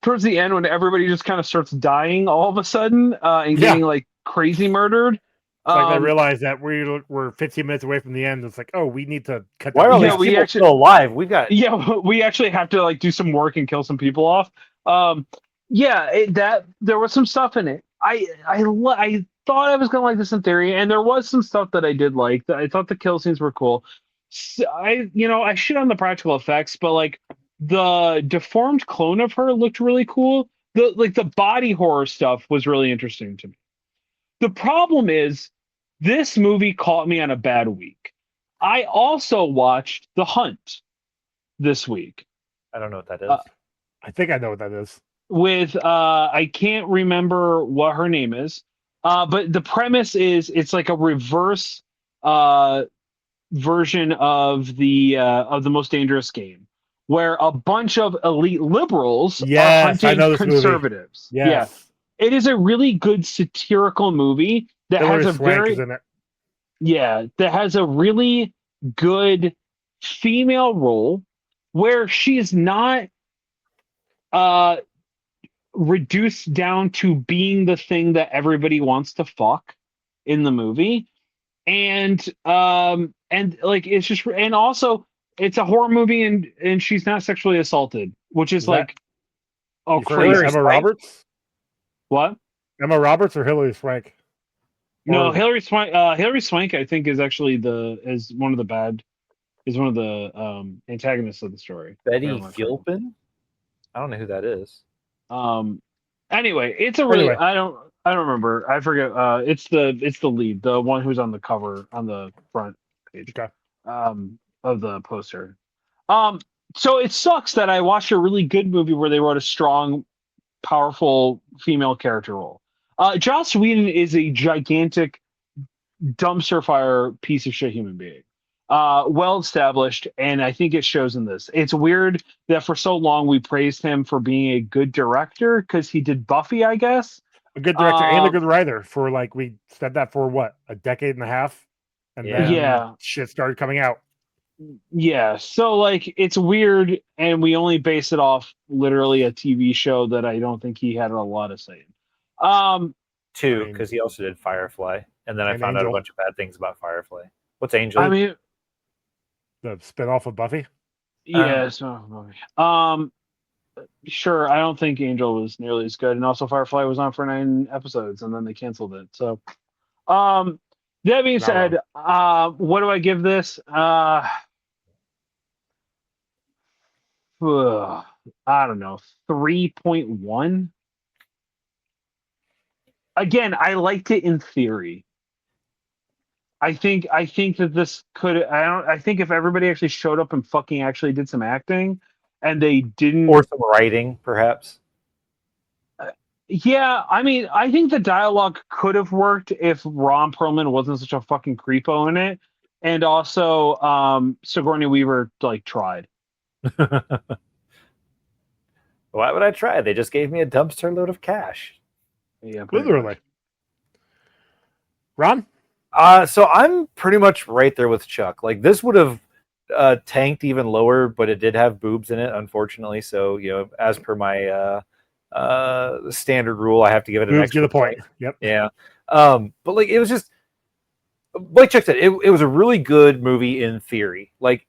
towards the end when everybody just kind of starts dying all of a sudden and getting like crazy murdered. It's like they realize that we're 15 minutes away from the end. It's like, oh, we need to cut. Why are these people still alive? We actually have to like do some work and kill some people off. That there was some stuff in it. I thought I was gonna like this in theory, and there was some stuff that I did like. I thought the kill scenes were cool. So I shit on the practical effects, but like the deformed clone of her looked really cool. The body horror stuff was really interesting to me. The problem is this movie caught me on a bad week. I also watched The Hunt this week. I don't know what that is. I think I know what that is. With I can't remember what her name is, but the premise is it's like a reverse version of the Most Dangerous Game, where a bunch of elite liberals are hunting conservatives. Yes. It is a really good satirical movie that has a really good female role where she is not reduced down to being the thing that everybody wants to fuck in the movie. And like it's just, and also it's a horror movie and she's not sexually assaulted, which is like crazy. Emma Roberts? What? Emma Roberts or Hilary Swank? No, Hilary Swank. Hilary Swank, I think, is actually one of the antagonists of the story. Betty Gilpin? I don't know who that is. Anyway, it's a really I don't remember. I forget. It's the lead, the one who's on the cover on the front page. Okay. Of the poster. So it sucks that I watched a really good movie where they wrote a strong, powerful female character role. Joss Whedon is a gigantic dumpster fire piece of shit human being. well established, and I think it shows in this. It's weird that for so long we praised him for being a good director because he did Buffy, I guess. A good director and a good writer for like we said that for what, a decade and a half, and then shit started coming out. Yeah, so like it's weird, and we only base it off literally a TV show that I don't think he had a lot of say in. Two, because he also did Firefly, and then I found out a bunch of bad things about Firefly. What's Angel? I mean, the spinoff of Buffy. Yeah, sure. I don't think Angel was nearly as good, and also Firefly was on for 9 episodes, and then they canceled it. So, that being said, what do I give this? I don't know, 3.1. Again, I liked it in theory. I think that this could. I think if everybody actually showed up and fucking actually did some acting, and they didn't, or some writing, perhaps. Yeah, I mean, I think the dialogue could have worked if Ron Perlman wasn't such a fucking creepo in it, and also Sigourney Weaver like tried. Why would I try? They just gave me a dumpster load of cash. Yeah, literally. Ron? So I'm pretty much right there with Chuck. Like this would have tanked even lower, but it did have boobs in it, unfortunately. So as per my standard rule, I have to give it an extra get a point. Yep. Yeah. But like it was just like Chuck said, it was a really good movie in theory. Like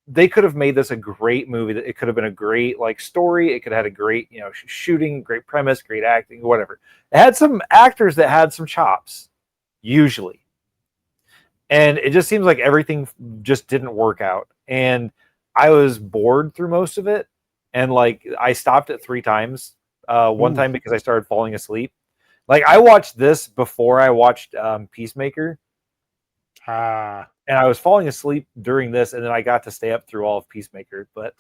they could have made this a great movie. It could have been a great like story. It could have had a great shooting, great premise, great acting, whatever. It had some actors that had some chops. Usually. And it just seems like everything just didn't work out. And I was bored through most of it. And like I stopped it 3 times. One time because I started falling asleep. Like I watched this before I watched Peacemaker. And I was falling asleep during this, and then I got to stay up through all of Peacemaker. But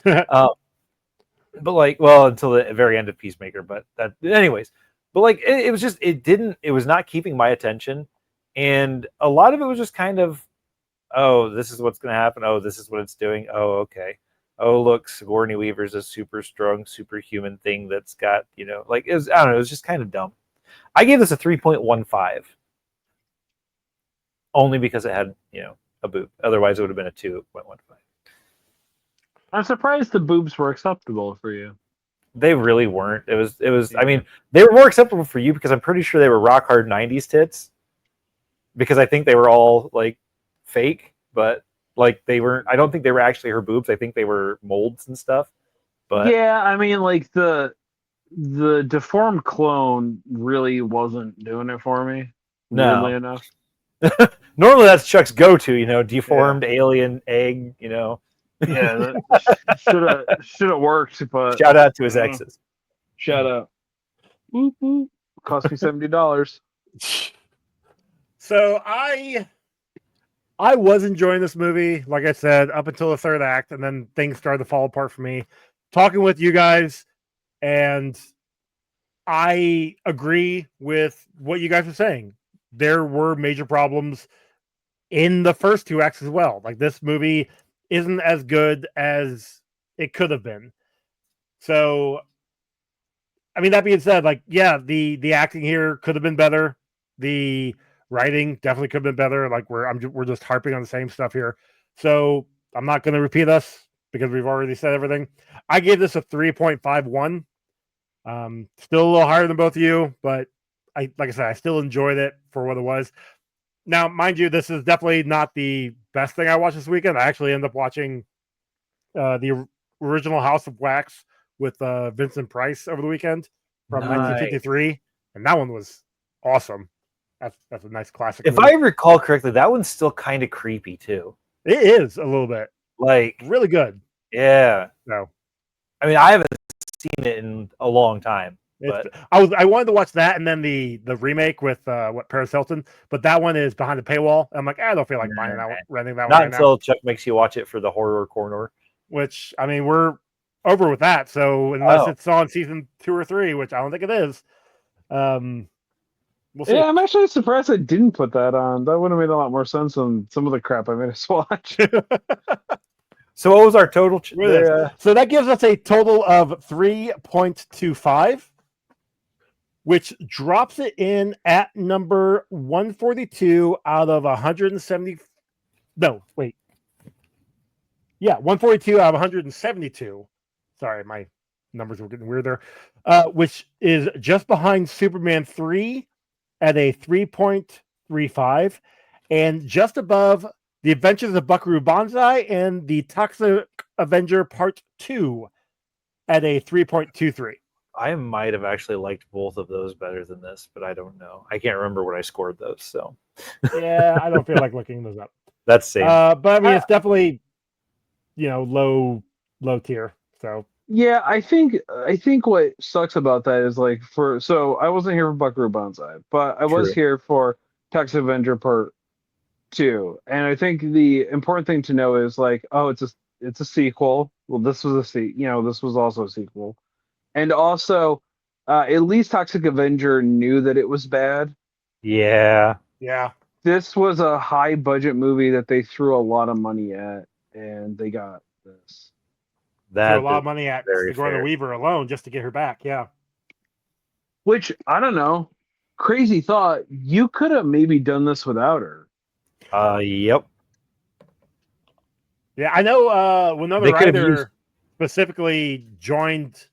like, well, until the very end of Peacemaker. But anyways. But like it was just it was not keeping my attention. And a lot of it was just kind of, oh, this is what's going to happen. Oh, this is what it's doing. Oh, okay. Oh, look, Sigourney Weaver's a super strong, superhuman thing that's got, like, it was, I don't know, it was just kind of dumb. I gave this a 3.15. Only because it had, a boob. Otherwise, it would have been a 2.15. I'm surprised the boobs were acceptable for you. They really weren't. It was, I mean, they were more acceptable for you because I'm pretty sure they were rock hard 90s tits. Because I think they were all like fake, but like they weren't. I don't think they were actually her boobs. I think they were molds and stuff. But yeah, I mean, like the deformed clone really wasn't doing it for me. Weirdly enough. Normally that's Chuck's go-to. Deformed alien egg. Yeah, should have worked. But shout out to his exes. Shout out. Boop, boop. Cost me $70. So I was enjoying this movie, like I said, up until the 3rd act, and then things started to fall apart for me. Talking with you guys, and I agree with what you guys were saying. There were major problems in the first 2 acts as well. Like this movie isn't as good as it could have been. So, I mean, that being said, like, yeah, the acting here could have been better. The writing definitely could have been better. Like we're just harping on the same stuff here. So I'm not going to repeat us because we've already said everything. I gave this a 3.51. Still a little higher than both of you, but like I said, I still enjoyed it for what it was. Now, mind you, this is definitely not the best thing I watched this weekend. I actually ended up watching the original House of Wax with Vincent Price over the weekend from 1953, and that one was awesome. That's a nice classic. If I recall correctly, that one's still kind of creepy too. It is a little bit, like really good. Yeah. No, I mean I haven't seen it in a long time. But I wanted to watch that and then the remake with Paris Hilton, but that one is behind the paywall. I'm like, I don't feel like buying that one, renting that one. Not until Chuck makes you watch it for the horror corner. Which I mean, we're over with that. So unless it's on season 2 or 3, which I don't think it is. We'll see. Yeah, I'm actually surprised I didn't put that on. That would have made a lot more sense than some of the crap I made us watch. So what was our total? So that gives us a total of 3.25, which drops it in at number 142 out of 170. No, wait. Yeah, 142 out of 172. Sorry, my numbers were getting weird there. Which is just behind Superman 3 at a 3.35, and just above The Adventures of Buckaroo Banzai and The Toxic Avenger Part 2 at a 3.23. I might have actually liked both of those better than this, but I don't know. I can't remember what I scored those. So Yeah, I don't feel like looking those up. that's same. But I mean, it's definitely low tier. So Yeah, I think what sucks about that is like so I wasn't here for Buckaroo Banzai, but I was True. here for Toxic Avenger Part 2, and I think the important thing to know is like, oh, it's a sequel. Well, this was this was also a sequel, and also at least Toxic Avenger knew that it was bad. Yeah. This was a high budget movie that they threw a lot of money at, and they got this. Threw a lot of money at very Sigourney fair. Weaver alone just to get her back. Yeah. Which, I don't know, crazy thought. You could have maybe done this without her. Yep. Yeah, I know Winona They could have Ryder used- specifically joined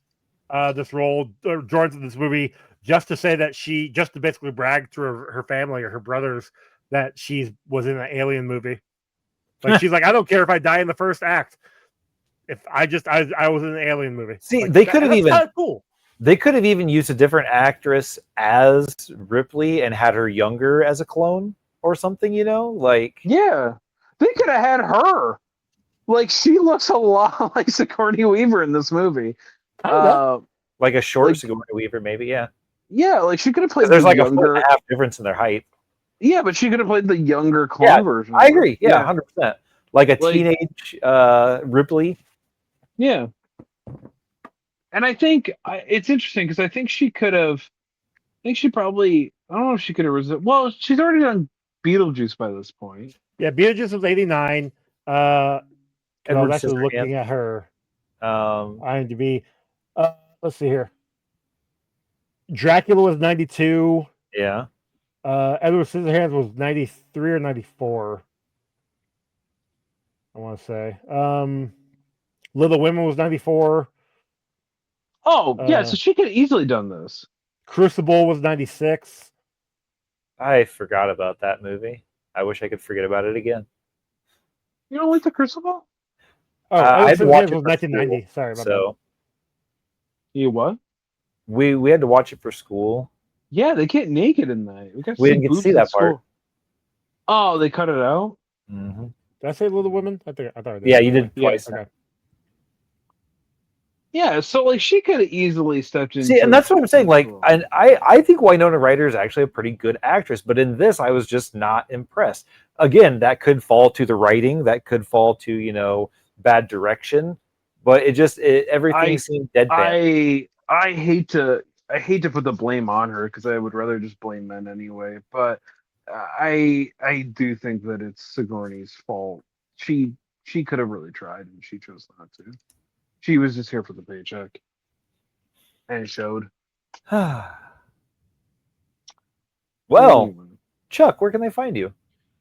this role, or joined this movie just to say that just to basically brag to her family or her brothers that she was in an alien movie. Like, she's like, I don't care if I die in the first act. If I was in an alien movie. See, like, they could have even kind of cool. They could have even used a different actress as Ripley and had her younger as a clone or something, like. Yeah, they could have had her. Like, she looks a lot like Sigourney Weaver in this movie. Like a short like- Sigourney Weaver, maybe, yeah. Yeah, like she could have played There's the like younger. a 4.5 difference in their height. Yeah, but she could have played the younger clone version. I agree. Yeah, 100%. Like a teenage Ripley. Yeah. And I think it's interesting because I think she could have. I think she probably. I don't know if she could have resisted. Well, she's already done Beetlejuice by this point. Yeah, Beetlejuice was 89. I was actually Scissorhands. looking at her IMDb. Let's see here. Dracula was 92. Yeah. Edward Scissorhands was 93 or 94. I want to say. Little Women was 94. Oh, yeah, so she could have easily done this. Crucible was 96. I forgot about that movie. I wish I could forget about it again. You don't like the Crucible? Oh, I'd watch it was for 1990. school, Sorry about so You what? we had to watch it for school. Yeah, they get naked in that. We didn't get to boobs see at that part. school. Oh, they cut it out? Mm-hmm. Did I say Little Women? I thought I did. Yeah, you did Yeah, twice. Okay. Yeah, so like she could have easily stepped in. See, and that's what I'm saying. Like, and I think Winona Ryder is actually a pretty good actress, but in this, I was just not impressed. Again, that could fall to the writing, that could fall to bad direction, but everything seemed deadpan. I hate to put the blame on her because I would rather just blame men anyway. But I do think that it's Sigourney's fault. She could have really tried, and she chose not to. She was just here for the paycheck, and it showed. Well, Chuck, where can they find you?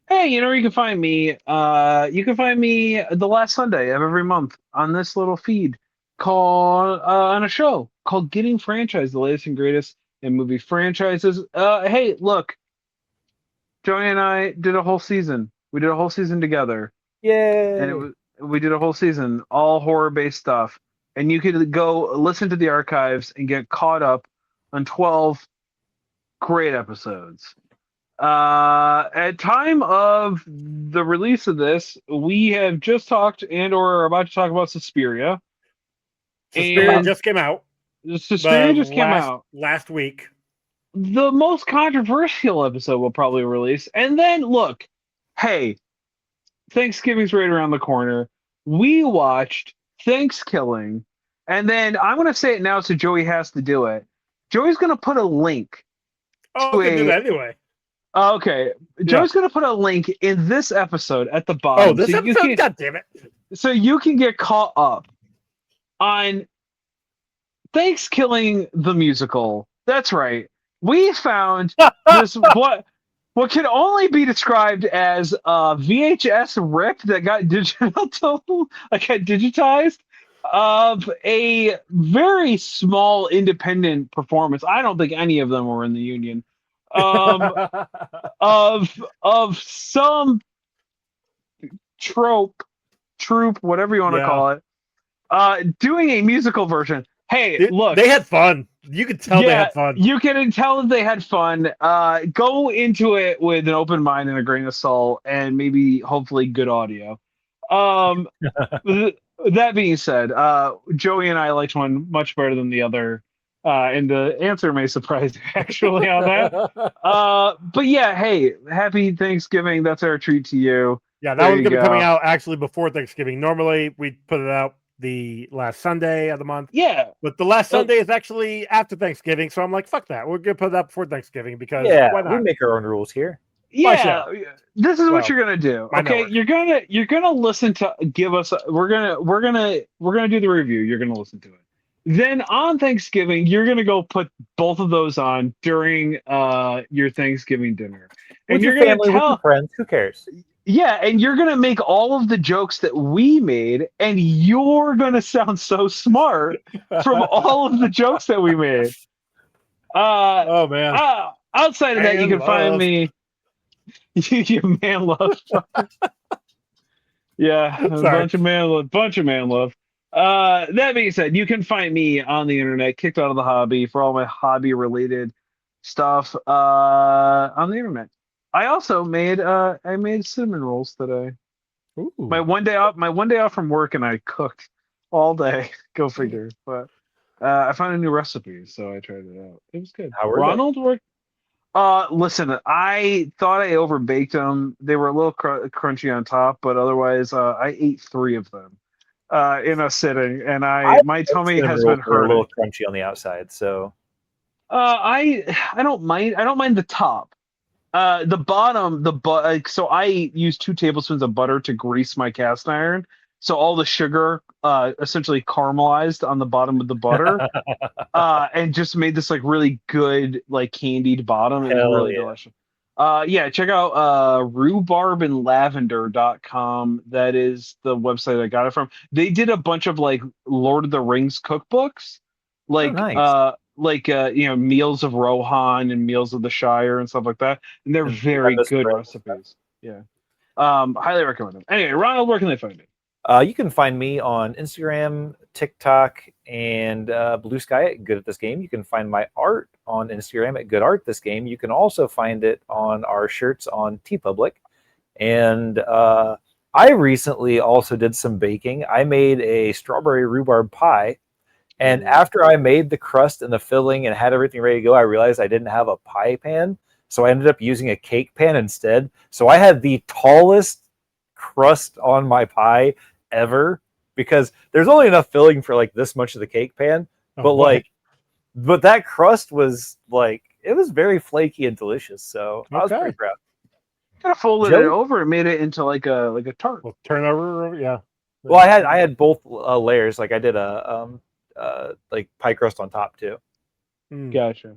Hey, you know where you can find me? You can find me the last Sunday of every month on this little feed called on a show called Getting Franchised, the latest and greatest in movie franchises. Hey, look, Joey and I did a whole season. We did a whole season together. Yay! And we did a whole season, all horror-based stuff. And you could go listen to the archives and get caught up on 12 great episodes. At time of the release of this, we have just talked and or are about to talk about Suspiria. Suspiria just came out. Suspiria just came out last week. The most controversial episode will probably release. And then, look, hey, Thanksgiving's right around the corner. We watched Thanksgiving, and then I'm going to say it now so Joey has to do it. Joey's going to put a link Oh, we can do that anyway. Okay, Joe's gonna put a link in this episode at the bottom. Oh, this episode? God damn it! So you can get caught up on Thanksgiving the musical. That's right. We found this what can only be described as a VHS rip that got digitized of a very small independent performance. I don't think any of them were in the union. Of some troop, whatever you want to call it, doing a musical version. Hey, look, they had fun. You could tell they had fun. You can tell they had fun. Go into it with an open mind and a grain of salt, and maybe hopefully good audio. That being said, Joey and I liked one much better than the other. And the answer may surprise you actually on that. But yeah, hey, happy Thanksgiving. That's our treat to you. Yeah, that one's going to be coming out actually before Thanksgiving. Normally, we put it out the last Sunday of the month. Yeah. But the last Sunday is actually after Thanksgiving. So I'm like, fuck that. We're going to put it out before Thanksgiving because why not? We make our own rules here. Yeah, this is what you're gonna do. Okay, you're gonna listen to give us. We're gonna do the review. You're gonna listen to it. Then on Thanksgiving, you're gonna go put both of those on during your Thanksgiving dinner, and with you're your gonna family, with your friends. Who cares? Yeah, and you're gonna make all of the jokes that we made, and you're gonna sound so smart from all of the jokes that we made. Oh man! Outside of that, you can find me. You man love. Yeah, bunch of man love. That being said, you can find me on the internet, kicked out of the hobby for all my hobby related stuff on the internet. I also made cinnamon rolls today. Ooh. My one day off from work, and I cooked all day. Go figure. But I found a new recipe, so I tried it out. It was good. How were Ronald worked. Listen, I thought I overbaked them. They were a little crunchy on top, but otherwise, I ate 3 of them in a sitting, and my tummy has been hurting. A little crunchy on the outside, so I don't mind. I don't mind the top. The bottom, so I use 2 tablespoons of butter to grease my cast iron. So all the sugar essentially caramelized on the bottom of the butter, and just made this like really good like candied bottom. It was really delicious. Check out rhubarbandlavender.com. That is the website I got it from. They did a bunch of like Lord of the Rings cookbooks, like Meals of Rohan and Meals of the Shire and stuff like that. And they're very good recipes. Yeah. Highly recommend them. Anyway, Ronald, where can they find it? You can find me on Instagram, TikTok, and Blue Sky at Good at This Game. You can find my art on Instagram at Good Art This Game. You can also find it on our shirts on TeePublic. And I recently also did some baking. I made a strawberry rhubarb pie. And after I made the crust and the filling and had everything ready to go, I realized I didn't have a pie pan. So I ended up using a cake pan instead. So I had the tallest crust on my pie ever, because there's only enough filling for like this much of the cake pan, but that crust was like, it was very flaky and delicious. So I was pretty proud. Kind of folded it over and made it into like a tart. Well, turnover, yeah. Well, I had both layers. Like I did a like pie crust on top too. Gotcha.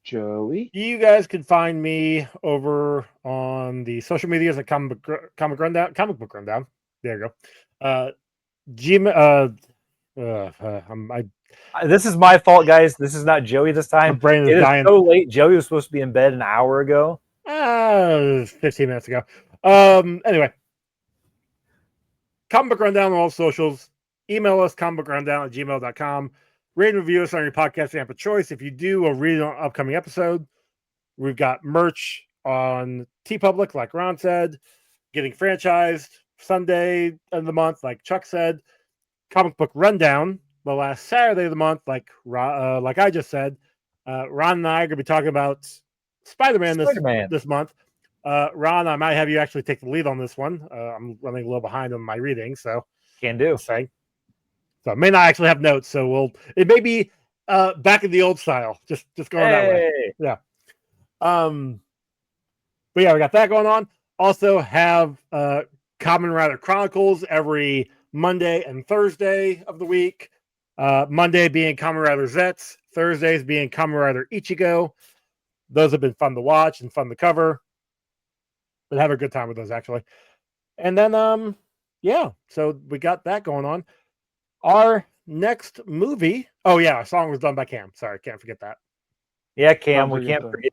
Joey, you guys can find me over on the social medias at comic book rundown. There you go. This is my fault, guys. This is not Joey this time. My brain is dying. So late. Joey was supposed to be in bed an hour ago. 15 minutes ago. Anyway, comic book rundown on all socials. Email us comicbookrundown@gmail.com. Rate and review us on your podcast app of choice. If you do, we'll read it on an upcoming episode. We've got merch on TeePublic, like Ron said. Getting franchised Sunday of the month, like Chuck said. Comic Book Rundown, the last Saturday of the month, like I just said. Ron and I are going to be talking about Spider-Man this month. Ron, I might have you actually take the lead on this one. I'm running a little behind on my reading, so can do. So I may not actually have notes, so it may be back in the old style. Just going that way. Yeah. But yeah, we got that going on. Also have Kamen Rider Chronicles every Monday and Thursday of the week. Monday being Kamen Rider Zets, Thursdays being Kamen Rider Ichigo. Those have been fun to watch and fun to cover. But have a good time with those actually. And then yeah, so we got that going on. Our next movie. Oh yeah, our song was done by Cam. Sorry, can't forget that. Yeah, Cam, we can't forget.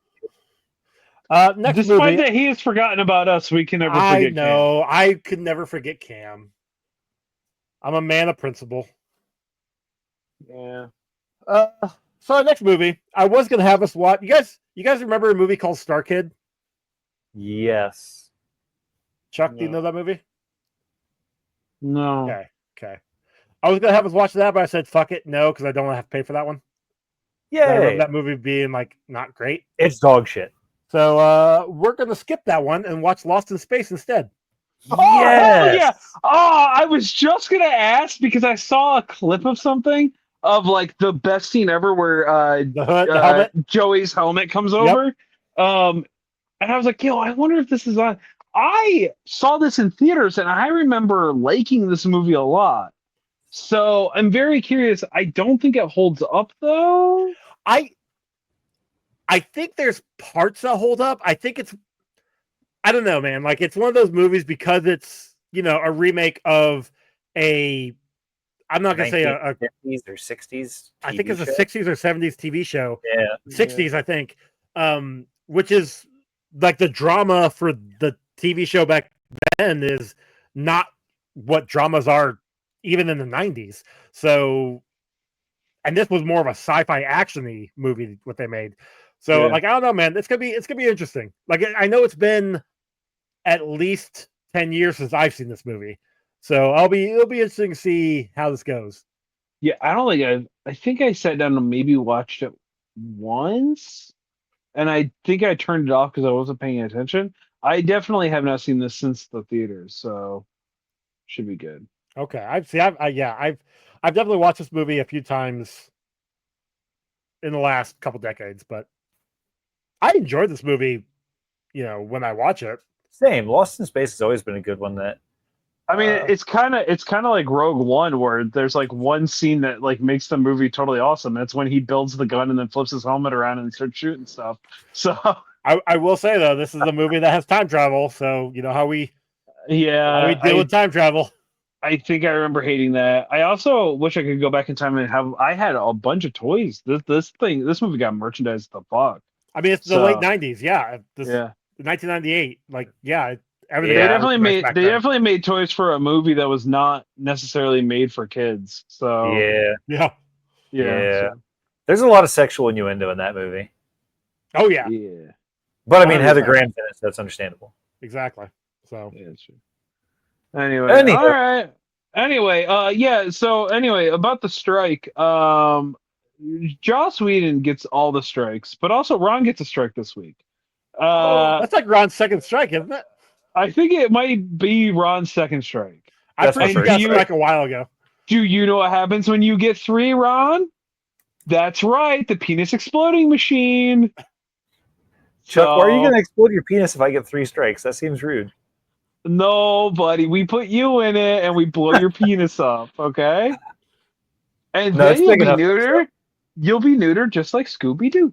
Next Despite movie, that he has forgotten about us, we can never forget I know. Cam. I could never forget Cam. I'm a man of principle. Yeah. So our next movie, I was gonna have us watch. You guys remember a movie called Star Kid? Yes. Chuck, do you know that movie? No. Okay. I was gonna have us watch that, but I said fuck it, no, because I don't want to have to pay for that one. Yeah. I remember that movie being like not great. It's dog shit. So we're gonna skip that one and watch Lost in Space instead. Oh, hell yeah! Oh, I was just gonna ask because I saw a clip of something of like the best scene ever where the helmet, Joey's helmet comes over. And I was like, yo, I wonder if this is on. I saw this in theaters and I remember liking this movie a lot. So I'm very curious. I don't think it holds up though. I think there's parts that hold up. I think I don't know, man. Like it's one of those movies because it's, a remake of I'm not going to say a 50s or 60s. I think it's a 60s or 70s TV show. Yeah. 60s, I think. Which is like the drama for the TV show back then is not what dramas are even in the 90s. So, and this was more of a sci-fi action-y movie what they made. So like I don't know, man. It's gonna be interesting. Like I know it's been at least 10 years since I've seen this movie. So it'll be interesting to see how this goes. Yeah, I think I sat down and maybe watched it once, and I think I turned it off because I wasn't paying attention. I definitely have not seen this since the theaters, so should be good. Okay, I've definitely watched this movie a few times in the last couple decades, but I enjoyed this movie, when I watch it. Same. Lost in Space has always been a good one that I mean, it's kind of like Rogue One, where there's like one scene that like makes the movie totally awesome. That's when he builds the gun and then flips his helmet around and starts shooting stuff. So I will say though, this is a movie that has time travel. So you know how we deal with time travel. I think I remember hating that. I also wish I could go back in time and I had a bunch of toys. This movie got merchandised the fuck. I mean, it's the late 90s. Yeah. 1998. Like, yeah. They definitely made toys for a movie that was not necessarily made for kids. So yeah. So. There's a lot of sexual innuendo in that movie. Oh yeah. But I mean, Heather Graham's in it, so that's understandable. Exactly. So yeah, that's true. Anyway, all right. Anyway, So anyway, about the strike. Joss Whedon gets all the strikes, but also Ron gets a strike this week. That's like Ron's second strike, isn't it? I think it might be Ron's second strike. I pretty sure he got a strike a while ago. Do you know what happens when you get 3, Ron? That's right, the penis exploding machine. Chuck, why are you going to explode your penis if I get 3 strikes? That seems rude. No, buddy, we put you in it and we blow your penis up, okay? And then you'll be neutered. You'll be neutered just like Scooby-Doo.